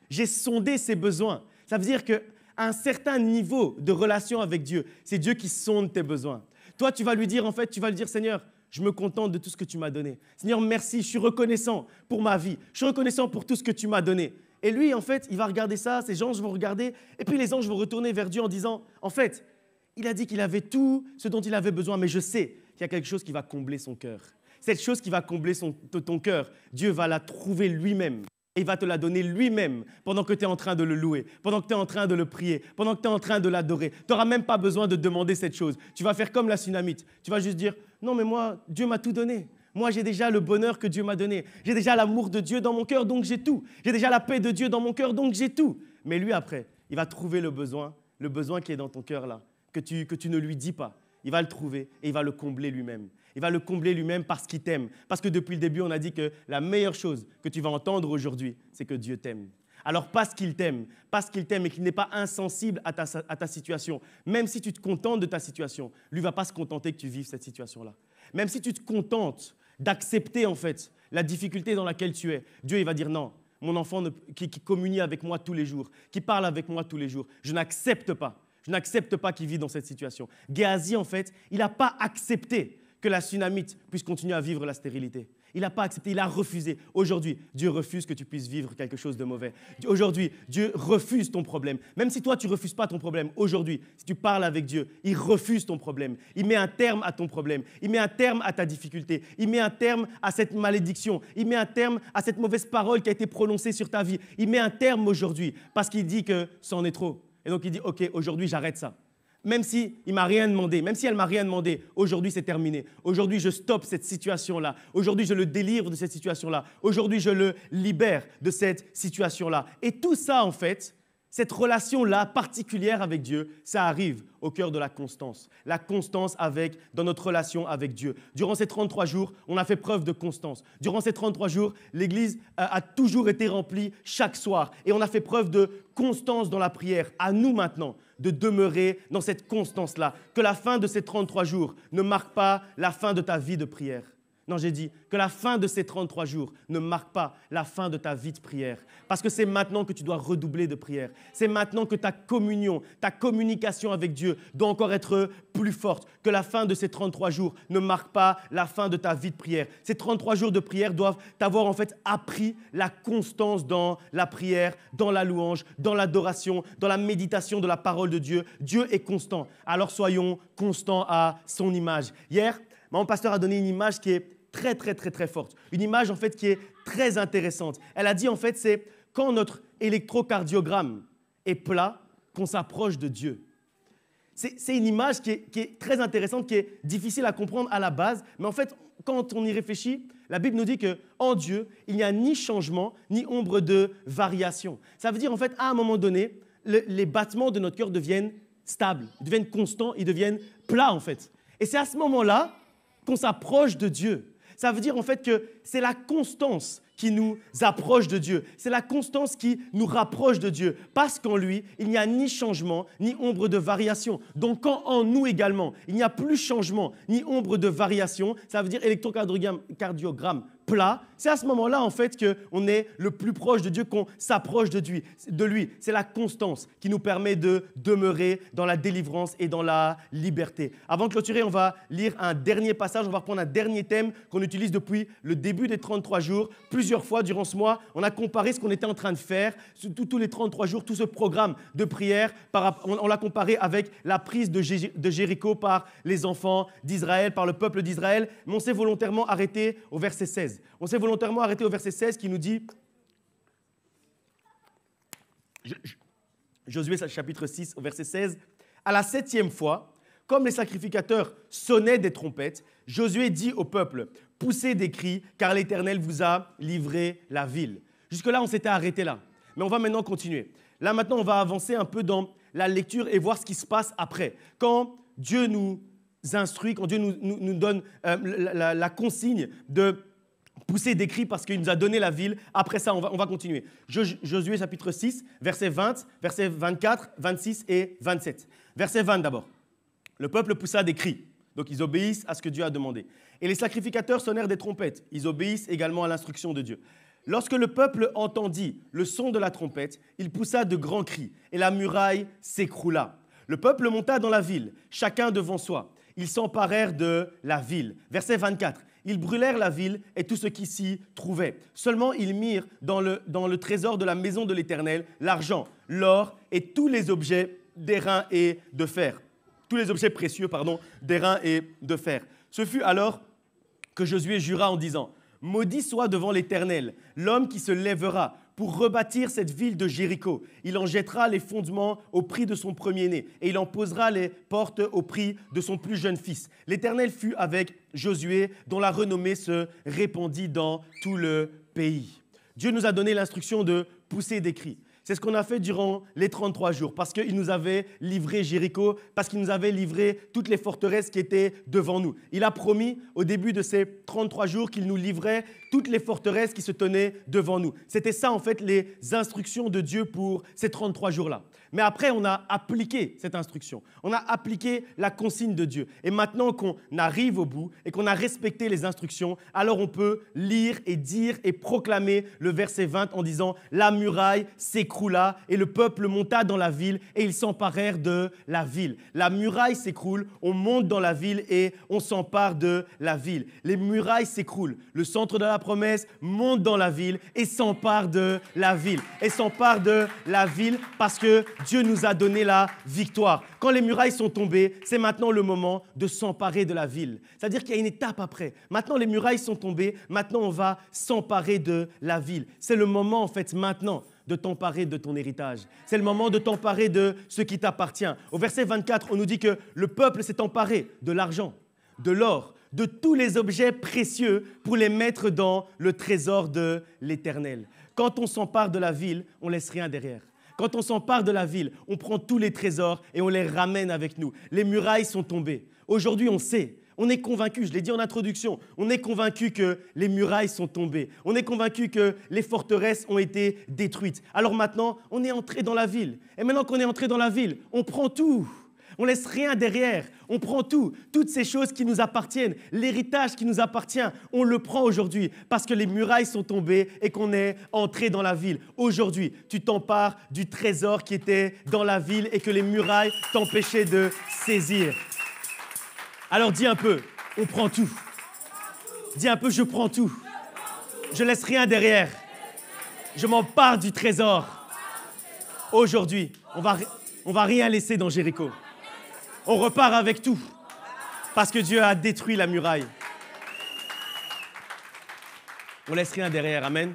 [SPEAKER 1] j'ai sondé ses besoins. Ça veut dire qu'à un certain niveau de relation avec Dieu, c'est Dieu qui sonde tes besoins. Toi, tu vas lui dire, en fait, tu vas lui dire, Seigneur, je me contente de tout ce que tu m'as donné. Seigneur, merci, je suis reconnaissant pour ma vie. Je suis reconnaissant pour tout ce que tu m'as donné. Et lui, en fait, il va regarder ça, ces anges vont regarder, et puis les anges vont retourner vers Dieu en disant, en fait, il a dit qu'il avait tout ce dont il avait besoin, mais je sais qu'il y a quelque chose qui va combler son cœur. Cette chose qui va combler ton cœur, Dieu va la trouver lui-même. Et il va te la donner lui-même pendant que tu es en train de le louer, pendant que tu es en train de le prier, pendant que tu es en train de l'adorer. Tu n'auras même pas besoin de demander cette chose. Tu vas faire comme la Sunamite. Tu vas juste dire, non mais moi, Dieu m'a tout donné. Moi, j'ai déjà le bonheur que Dieu m'a donné. J'ai déjà l'amour de Dieu dans mon cœur, donc j'ai tout. J'ai déjà la paix de Dieu dans mon cœur, donc j'ai tout. Mais lui, après, il va trouver le besoin qui est dans ton cœur là, que tu ne lui dis pas. il va le trouver et il va le combler lui-même. Il va le combler lui-même parce qu'il t'aime. Parce que depuis le début, on a dit que la meilleure chose que tu vas entendre aujourd'hui, c'est que Dieu t'aime. Alors parce qu'il t'aime et qu'il n'est pas insensible à ta situation, même si tu te contentes de ta situation, lui ne va pas se contenter que tu vives cette situation-là. Même si tu te contentes d'accepter en fait la difficulté dans laquelle tu es, Dieu il va dire non, mon enfant qui communie avec moi tous les jours, qui parle avec moi tous les jours, je n'accepte pas qu'il vit dans cette situation. Géasi en fait, il n'a pas accepté que la Sunamite puisse continuer à vivre la stérilité. Il n'a pas accepté, il a refusé. Aujourd'hui, Dieu refuse que tu puisses vivre quelque chose de mauvais. Aujourd'hui, Dieu refuse ton problème. Même si toi, tu ne refuses pas ton problème, aujourd'hui, si tu parles avec Dieu, il refuse ton problème. Il met un terme à ton problème. Il met un terme à ta difficulté. Il met un terme à cette malédiction. Il met un terme à cette mauvaise parole qui a été prononcée sur ta vie. Il met un terme aujourd'hui parce qu'il dit que c'en est trop. Et donc, il dit, OK, aujourd'hui, j'arrête ça. Même si il m'a rien demandé, même si elle m'a rien demandé, aujourd'hui c'est terminé. Aujourd'hui je stoppe cette situation-là. Aujourd'hui je le délivre de cette situation-là. Aujourd'hui je le libère de cette situation-là. Et tout ça en fait, cette relation-là particulière avec Dieu, ça arrive au cœur de la constance. La constance dans notre relation avec Dieu. Durant ces 33 jours, on a fait preuve de constance. Durant ces 33 jours, l'Église a toujours été remplie chaque soir. Et on a fait preuve de constance dans la prière. À nous maintenant de demeurer dans cette constance-là. Que la fin de ces 33 jours ne marque pas la fin de ta vie de prière. Non, j'ai dit que la fin de ces 33 jours ne marque pas la fin de ta vie de prière. Parce que c'est maintenant que tu dois redoubler de prière. C'est maintenant que ta communion, ta communication avec Dieu doit encore être plus forte. Que la fin de ces 33 jours ne marque pas la fin de ta vie de prière. Ces 33 jours de prière doivent t'avoir en fait appris la constance dans la prière, dans la louange, dans l'adoration, dans la méditation de la parole de Dieu. Dieu est constant. Alors soyons constants à son image. Hier, mon pasteur a donné une image qui est très, très, très, très forte. Une image, en fait, qui est très intéressante. Elle a dit, en fait, c'est quand notre électrocardiogramme est plat, qu'on s'approche de Dieu. C'est une image qui est très intéressante, qui est difficile à comprendre à la base. Mais en fait, quand on y réfléchit, la Bible nous dit qu'en Dieu, il n'y a ni changement, ni ombre de variation. Ça veut dire, en fait, à un moment donné, les battements de notre cœur deviennent stables, deviennent constants, ils deviennent plats, en fait. Et c'est à ce moment-là qu'on s'approche de Dieu. Ça veut dire en fait que c'est la constance qui nous approche de Dieu. C'est la constance qui nous rapproche de Dieu. Parce qu'en lui, il n'y a ni changement, ni ombre de variation. Donc quand en nous également, il n'y a plus changement, ni ombre de variation, ça veut dire électrocardiogramme plat, c'est à ce moment-là en fait qu'on est le plus proche de Dieu, qu'on s'approche de lui. C'est la constance qui nous permet de demeurer dans la délivrance et dans la liberté. Avant de clôturer, on va lire un dernier passage, on va reprendre un dernier thème qu'on utilise depuis le début des 33 jours. Plusieurs fois durant ce mois, on a comparé ce qu'on était en train de faire, tous les 33 jours, tout ce programme de prière, on l'a comparé avec la prise de Jéricho par les enfants d'Israël, par le peuple d'Israël, mais on s'est volontairement arrêté au verset 16. On s'est volontairement arrêté au verset 16 qui nous dit, Josué chapitre 6 au verset 16, « À la 7e fois, comme les sacrificateurs sonnaient des trompettes, Josué dit au peuple, « Poussez des cris, car l'Éternel vous a livré la ville. » Jusque-là, on s'était arrêté là. Mais on va maintenant continuer. Là, maintenant, on va avancer un peu dans la lecture et voir ce qui se passe après. Quand Dieu nous instruit, quand Dieu nous donne la consigne de pousser des cris parce qu'il nous a donné la ville. Après ça, on va continuer. Josué chapitre 6, versets 20, versets 24, 26 et 27. Verset 20 d'abord. Le peuple poussa des cris. Donc, ils obéissent à ce que Dieu a demandé. Et les sacrificateurs sonnèrent des trompettes. Ils obéissent également à l'instruction de Dieu. Lorsque le peuple entendit le son de la trompette, il poussa de grands cris et la muraille s'écroula. Le peuple monta dans la ville, chacun devant soi. Ils s'emparèrent de la ville. Verset 24. Ils brûlèrent la ville et tout ce qui s'y trouvait. Seulement, ils mirent dans le trésor de la maison de l'Éternel l'argent, l'or et tous les objets d'airain et de fer. Tous les objets précieux, d'airain et de fer. Ce fut alors que Josué jura en disant « Maudit soit devant l'Éternel l'homme qui se lèvera pour rebâtir cette ville de Jéricho. Il en jettera les fondements au prix de son premier-né et il en posera les portes au prix de son plus jeune fils. L'Éternel fut avec Josué, dont la renommée se répandit dans tout le pays. » Dieu nous a donné l'instruction de pousser des cris. C'est ce qu'on a fait durant les 33 jours, parce qu'il nous avait livré Jéricho, parce qu'il nous avait livré toutes les forteresses qui étaient devant nous. Il a promis au début de ces 33 jours qu'il nous livrait toutes les forteresses qui se tenaient devant nous. C'était ça, en fait, les instructions de Dieu pour ces 33 jours-là. Mais après, on a appliqué cette instruction. On a appliqué la consigne de Dieu. Et maintenant qu'on arrive au bout et qu'on a respecté les instructions, alors on peut lire et dire et proclamer le verset 20 en disant « La muraille s'écroula et le peuple monta dans la ville et ils s'emparèrent de la ville. » La muraille s'écroule, on monte dans la ville et on s'empare de la ville. Les murailles s'écroulent. Le centre de la promesse monte dans la ville et s'empare de la ville. Et s'empare de la ville parce que Dieu nous a donné la victoire. Quand les murailles sont tombées, c'est maintenant le moment de s'emparer de la ville. C'est-à-dire qu'il y a une étape après. Maintenant, les murailles sont tombées. Maintenant, on va s'emparer de la ville. C'est le moment, en fait, maintenant, de t'emparer de ton héritage. C'est le moment de t'emparer de ce qui t'appartient. Au verset 24, on nous dit que le peuple s'est emparé de l'argent, de l'or, de tous les objets précieux pour les mettre dans le trésor de l'Éternel. Quand on s'empare de la ville, on ne laisse rien derrière. Quand on s'empare de la ville, on prend tous les trésors et on les ramène avec nous. Les murailles sont tombées. Aujourd'hui, on sait, on est convaincu, je l'ai dit en introduction, on est convaincu que les murailles sont tombées. On est convaincu que les forteresses ont été détruites. Alors maintenant, on est entré dans la ville. Et maintenant qu'on est entré dans la ville, on prend tout. On ne laisse rien derrière. On prend tout. Toutes ces choses qui nous appartiennent, l'héritage qui nous appartient, on le prend aujourd'hui parce que les murailles sont tombées et qu'on est entré dans la ville. Aujourd'hui, tu t'empares du trésor qui était dans la ville et que les murailles t'empêchaient de saisir. Alors dis un peu, on prend tout. Dis un peu, je prends tout. Je ne laisse rien derrière. Je m'empare du trésor. Aujourd'hui, on va rien laisser dans Jéricho. On repart avec tout, parce que Dieu a détruit la muraille. On ne laisse rien derrière, amen.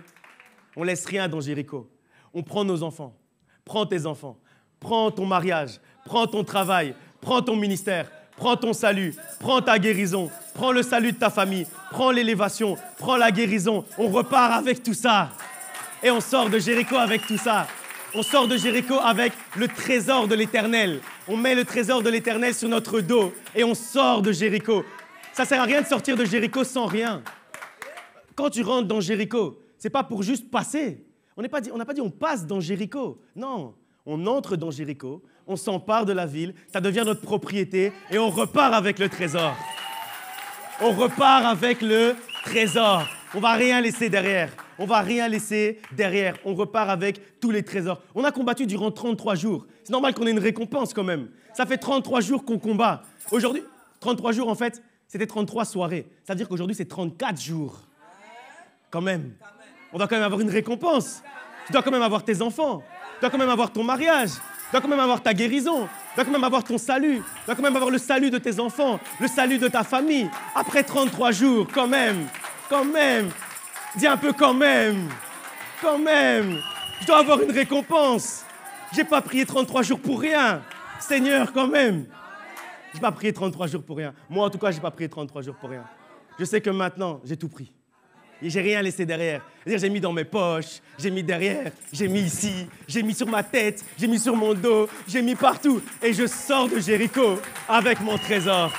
[SPEAKER 1] On ne laisse rien dans Jéricho. On prend nos enfants, prends tes enfants, prends ton mariage, prends ton travail, prends ton ministère, prends ton salut, prends ta guérison, prends le salut de ta famille, prends l'élévation, prends la guérison. On repart avec tout ça et on sort de Jéricho avec tout ça. On sort de Jéricho avec le trésor de l'Éternel. On met le trésor de l'Éternel sur notre dos et on sort de Jéricho. Ça ne sert à rien de sortir de Jéricho sans rien. Quand tu rentres dans Jéricho, ce n'est pas pour juste passer. On n'a pas dit on passe dans Jéricho. Non, on entre dans Jéricho, on s'empare de la ville, ça devient notre propriété et on repart avec le trésor. On repart avec le trésor. On ne va rien laisser derrière. On ne va rien laisser derrière. On repart avec tous les trésors. On a combattu durant 33 jours. C'est normal qu'on ait une récompense quand même. Ça fait 33 jours qu'on combat. Aujourd'hui, 33 jours en fait, c'était 33 soirées. Ça veut dire qu'aujourd'hui, c'est 34 jours. Quand même. On doit quand même avoir une récompense. Tu dois quand même avoir tes enfants. Tu dois quand même avoir ton mariage. Tu dois quand même avoir ta guérison. Tu dois quand même avoir ton salut. Tu dois quand même avoir le salut de tes enfants. Le salut de ta famille. Après 33 jours, quand même. Quand même. Dis un peu quand même. Quand même. Je dois avoir une récompense. Je n'ai pas prié 33 jours pour rien. Seigneur, quand même. Je n'ai pas prié 33 jours pour rien. Moi, en tout cas, je n'ai pas prié 33 jours pour rien. Je sais que maintenant, j'ai tout pris. Et j'ai rien laissé derrière. C'est-à-dire, j'ai mis dans mes poches, j'ai mis derrière, j'ai mis ici, j'ai mis sur ma tête, j'ai mis sur mon dos, j'ai mis partout. Et je sors de Jéricho avec mon trésor.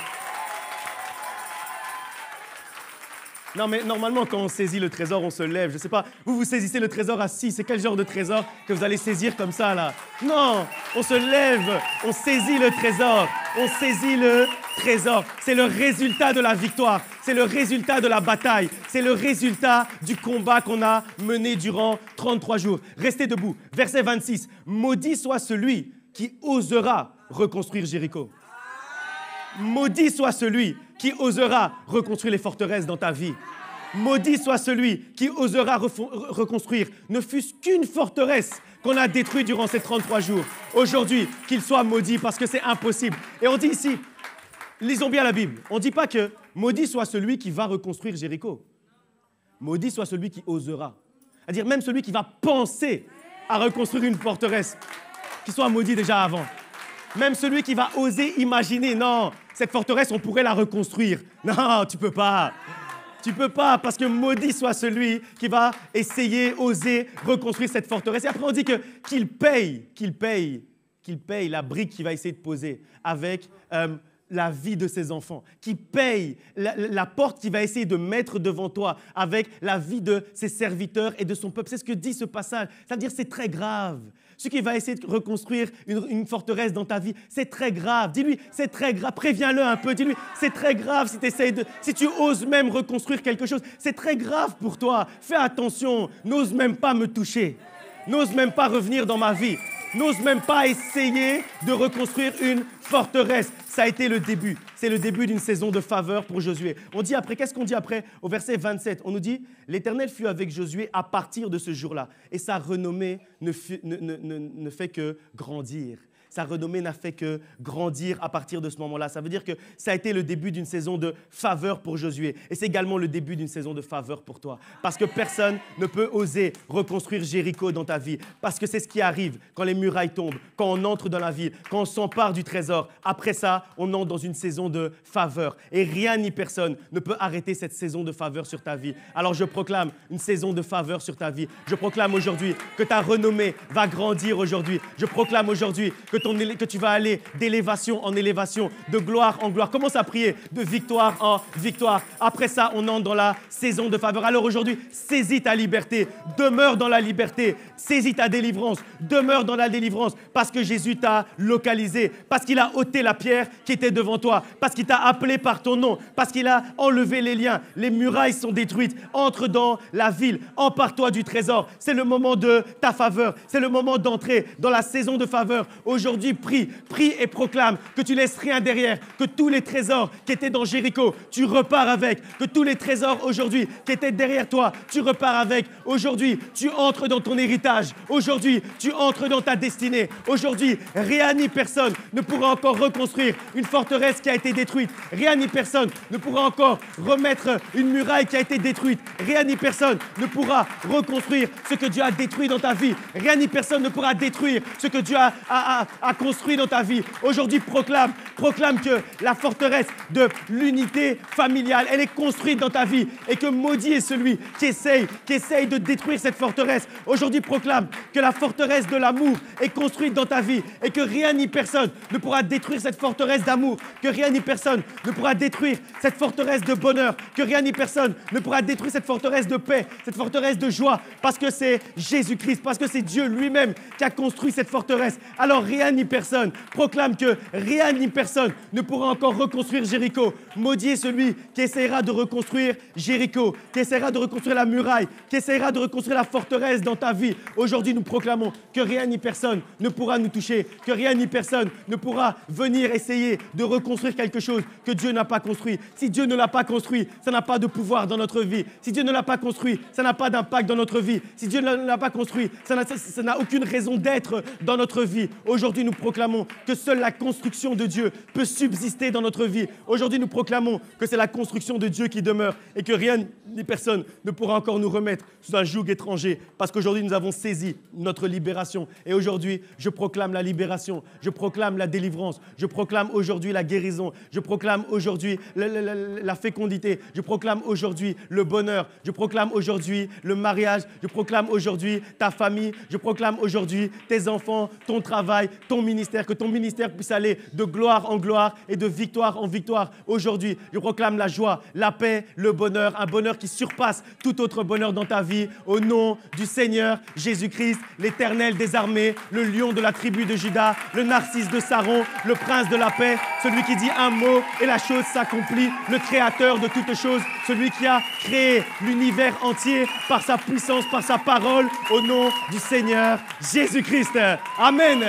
[SPEAKER 1] Non, mais normalement, quand on saisit le trésor, on se lève. Je ne sais pas, vous saisissez le trésor assis. C'est quel genre de trésor que vous allez saisir comme ça, là? Non, on se lève, on saisit le trésor. On saisit le trésor. C'est le résultat de la victoire. C'est le résultat de la bataille. C'est le résultat du combat qu'on a mené durant 33 jours. Restez debout. Verset 26. Maudit soit celui qui osera reconstruire Jéricho. Maudit soit celui qui osera reconstruire les forteresses dans ta vie. Maudit soit celui qui osera reconstruire ne fût-ce qu'une forteresse qu'on a détruite durant ces 33 jours. Aujourd'hui, qu'il soit maudit parce que c'est impossible. Et on dit ici, lisons bien la Bible, on ne dit pas que maudit soit celui qui va reconstruire Jéricho. Maudit soit celui qui osera. C'est-à-dire même celui qui va penser à reconstruire une forteresse, qu'il soit maudit déjà avant. Même celui qui va oser imaginer, non, cette forteresse, on pourrait la reconstruire. Non, tu peux pas. Tu peux pas, parce que maudit soit celui qui va essayer, oser reconstruire cette forteresse. Et après, on dit qu'il paye la brique qu'il va essayer de poser avec la vie de ses enfants, qui paye la porte qu'il va essayer de mettre devant toi avec la vie de ses serviteurs et de son peuple. C'est ce que dit ce passage. C'est-à-dire c'est très grave. Ce qui va essayer de reconstruire une forteresse dans ta vie, c'est très grave. Dis-lui, c'est très grave. Préviens-le un peu. Dis-lui, c'est très grave si tu oses même reconstruire quelque chose. C'est très grave pour toi. Fais attention. N'ose même pas me toucher. N'ose même pas revenir dans ma vie. N'ose même pas essayer de reconstruire une forteresse. Ça a été le début. C'est le début d'une saison de faveur pour Josué. On dit après, qu'est-ce qu'on dit après? Au verset 27, on nous dit « L'Éternel fut avec Josué à partir de ce jour-là, et sa renommée ne fait que grandir. » Sa renommée n'a fait que grandir à partir de ce moment-là. Ça veut dire que ça a été le début d'une saison de faveur pour Josué. Et c'est également le début d'une saison de faveur pour toi. Parce que personne ne peut oser reconstruire Jéricho dans ta vie. Parce que c'est ce qui arrive quand les murailles tombent, quand on entre dans la ville, quand on s'empare du trésor. Après ça, on entre dans une saison de faveur. Et rien ni personne ne peut arrêter cette saison de faveur sur ta vie. Alors je proclame une saison de faveur sur ta vie. Je proclame aujourd'hui que ta renommée va grandir aujourd'hui. Je proclame aujourd'hui que tu vas aller d'élévation en élévation, de gloire en gloire. Commence à prier de victoire en victoire. Après ça, on entre dans la saison de faveur. Alors aujourd'hui, saisis ta liberté, demeure dans la liberté, saisis ta délivrance, demeure dans la délivrance, parce que Jésus t'a localisé, parce qu'il a ôté la pierre qui était devant toi, parce qu'il t'a appelé par ton nom, parce qu'il a enlevé les liens. Les murailles sont détruites. Entre dans la ville, empare-toi du trésor. C'est le moment de ta faveur. C'est le moment d'entrer dans la saison de faveur. Aujourd'hui, prie et proclame que tu laisses rien derrière, que tous les trésors qui étaient dans Jéricho, tu repars avec, que tous les trésors aujourd'hui qui étaient derrière toi, tu repars avec. Aujourd'hui, tu entres dans ton héritage. Aujourd'hui, tu entres dans ta destinée. Aujourd'hui, rien ni personne ne pourra encore reconstruire une forteresse qui a été détruite. Rien ni personne ne pourra encore remettre une muraille qui a été détruite. Rien ni personne ne pourra reconstruire ce que Dieu a détruit dans ta vie. Rien ni personne ne pourra détruire ce que Dieu a construit dans ta vie. Aujourd'hui, proclame que la forteresse de l'unité familiale, elle est construite dans ta vie et que maudit est celui qui essaye de détruire cette forteresse. Aujourd'hui, proclame que la forteresse de l'amour est construite dans ta vie et que rien ni personne ne pourra détruire cette forteresse d'amour, que rien ni personne ne pourra détruire cette forteresse de bonheur, que rien ni personne ne pourra détruire cette forteresse de paix, cette forteresse de joie, parce que c'est Jésus-Christ, parce que c'est Dieu lui-même qui a construit cette forteresse. Alors rien ni personne, proclame que rien ni personne ne pourra encore reconstruire Jéricho. Maudit est celui qui essaiera de reconstruire Jéricho, qui essaiera de reconstruire la muraille, qui essaiera de reconstruire la forteresse dans ta vie. Aujourd'hui, nous proclamons que rien ni personne ne pourra nous toucher, que rien ni personne ne pourra venir essayer de reconstruire quelque chose que Dieu n'a pas construit. Si Dieu ne l'a pas construit, ça n'a pas de pouvoir dans notre vie. Si Dieu ne l'a pas construit, ça n'a pas d'impact dans notre vie. Si Dieu ne l'a pas construit, ça n'a aucune raison d'être dans notre vie. Aujourd'hui, nous proclamons que seule la construction de Dieu peut subsister dans notre vie. Aujourd'hui, nous proclamons que c'est la construction de Dieu qui demeure et que rien ni personne ne pourra encore nous remettre sous un joug étranger parce qu'aujourd'hui, nous avons saisi notre libération. Et aujourd'hui, je proclame la libération, je proclame la délivrance, je proclame aujourd'hui la guérison, je proclame aujourd'hui la fécondité, je proclame aujourd'hui le bonheur, je proclame aujourd'hui le mariage, je proclame aujourd'hui ta famille, je proclame aujourd'hui tes enfants, ton travail, ton ministère, que ton ministère puisse aller de gloire en gloire et de victoire en victoire. Aujourd'hui, je proclame la joie, la paix, le bonheur, un bonheur qui surpasse tout autre bonheur dans ta vie, au nom du Seigneur Jésus-Christ, l'Éternel des armées, le lion de la tribu de Juda, le narcisse de Saron, le prince de la paix, celui qui dit un mot et la chose s'accomplit, le créateur de toutes choses, celui qui a créé l'univers entier par sa puissance, par sa parole, au nom du Seigneur Jésus-Christ. Amen.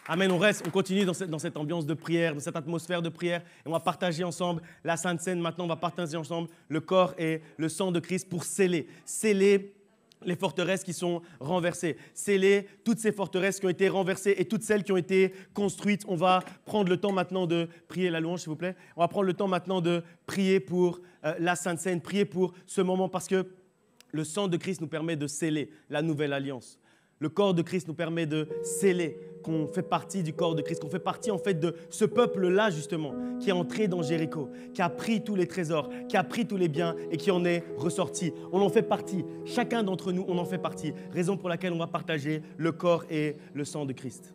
[SPEAKER 1] Amen, on continue dans cette ambiance de prière, dans cette atmosphère de prière. Et on va partager ensemble la Sainte Seine. Maintenant, on va partager ensemble le corps et le sang de Christ pour sceller les forteresses qui sont renversées, sceller toutes ces forteresses qui ont été renversées et toutes celles qui ont été construites. On va prendre le temps maintenant de prier la louange, s'il vous plaît. On va prendre le temps maintenant de prier pour la Sainte Seine, prier pour ce moment parce que le sang de Christ nous permet de sceller la nouvelle alliance. Le corps de Christ nous permet de sceller qu'on fait partie du corps de Christ, qu'on fait partie en fait de ce peuple-là justement, qui est entré dans Jéricho, qui a pris tous les trésors, qui a pris tous les biens et qui en est ressorti. On en fait partie. Chacun d'entre nous, on en fait partie. Raison pour laquelle on va partager le corps et le sang de Christ.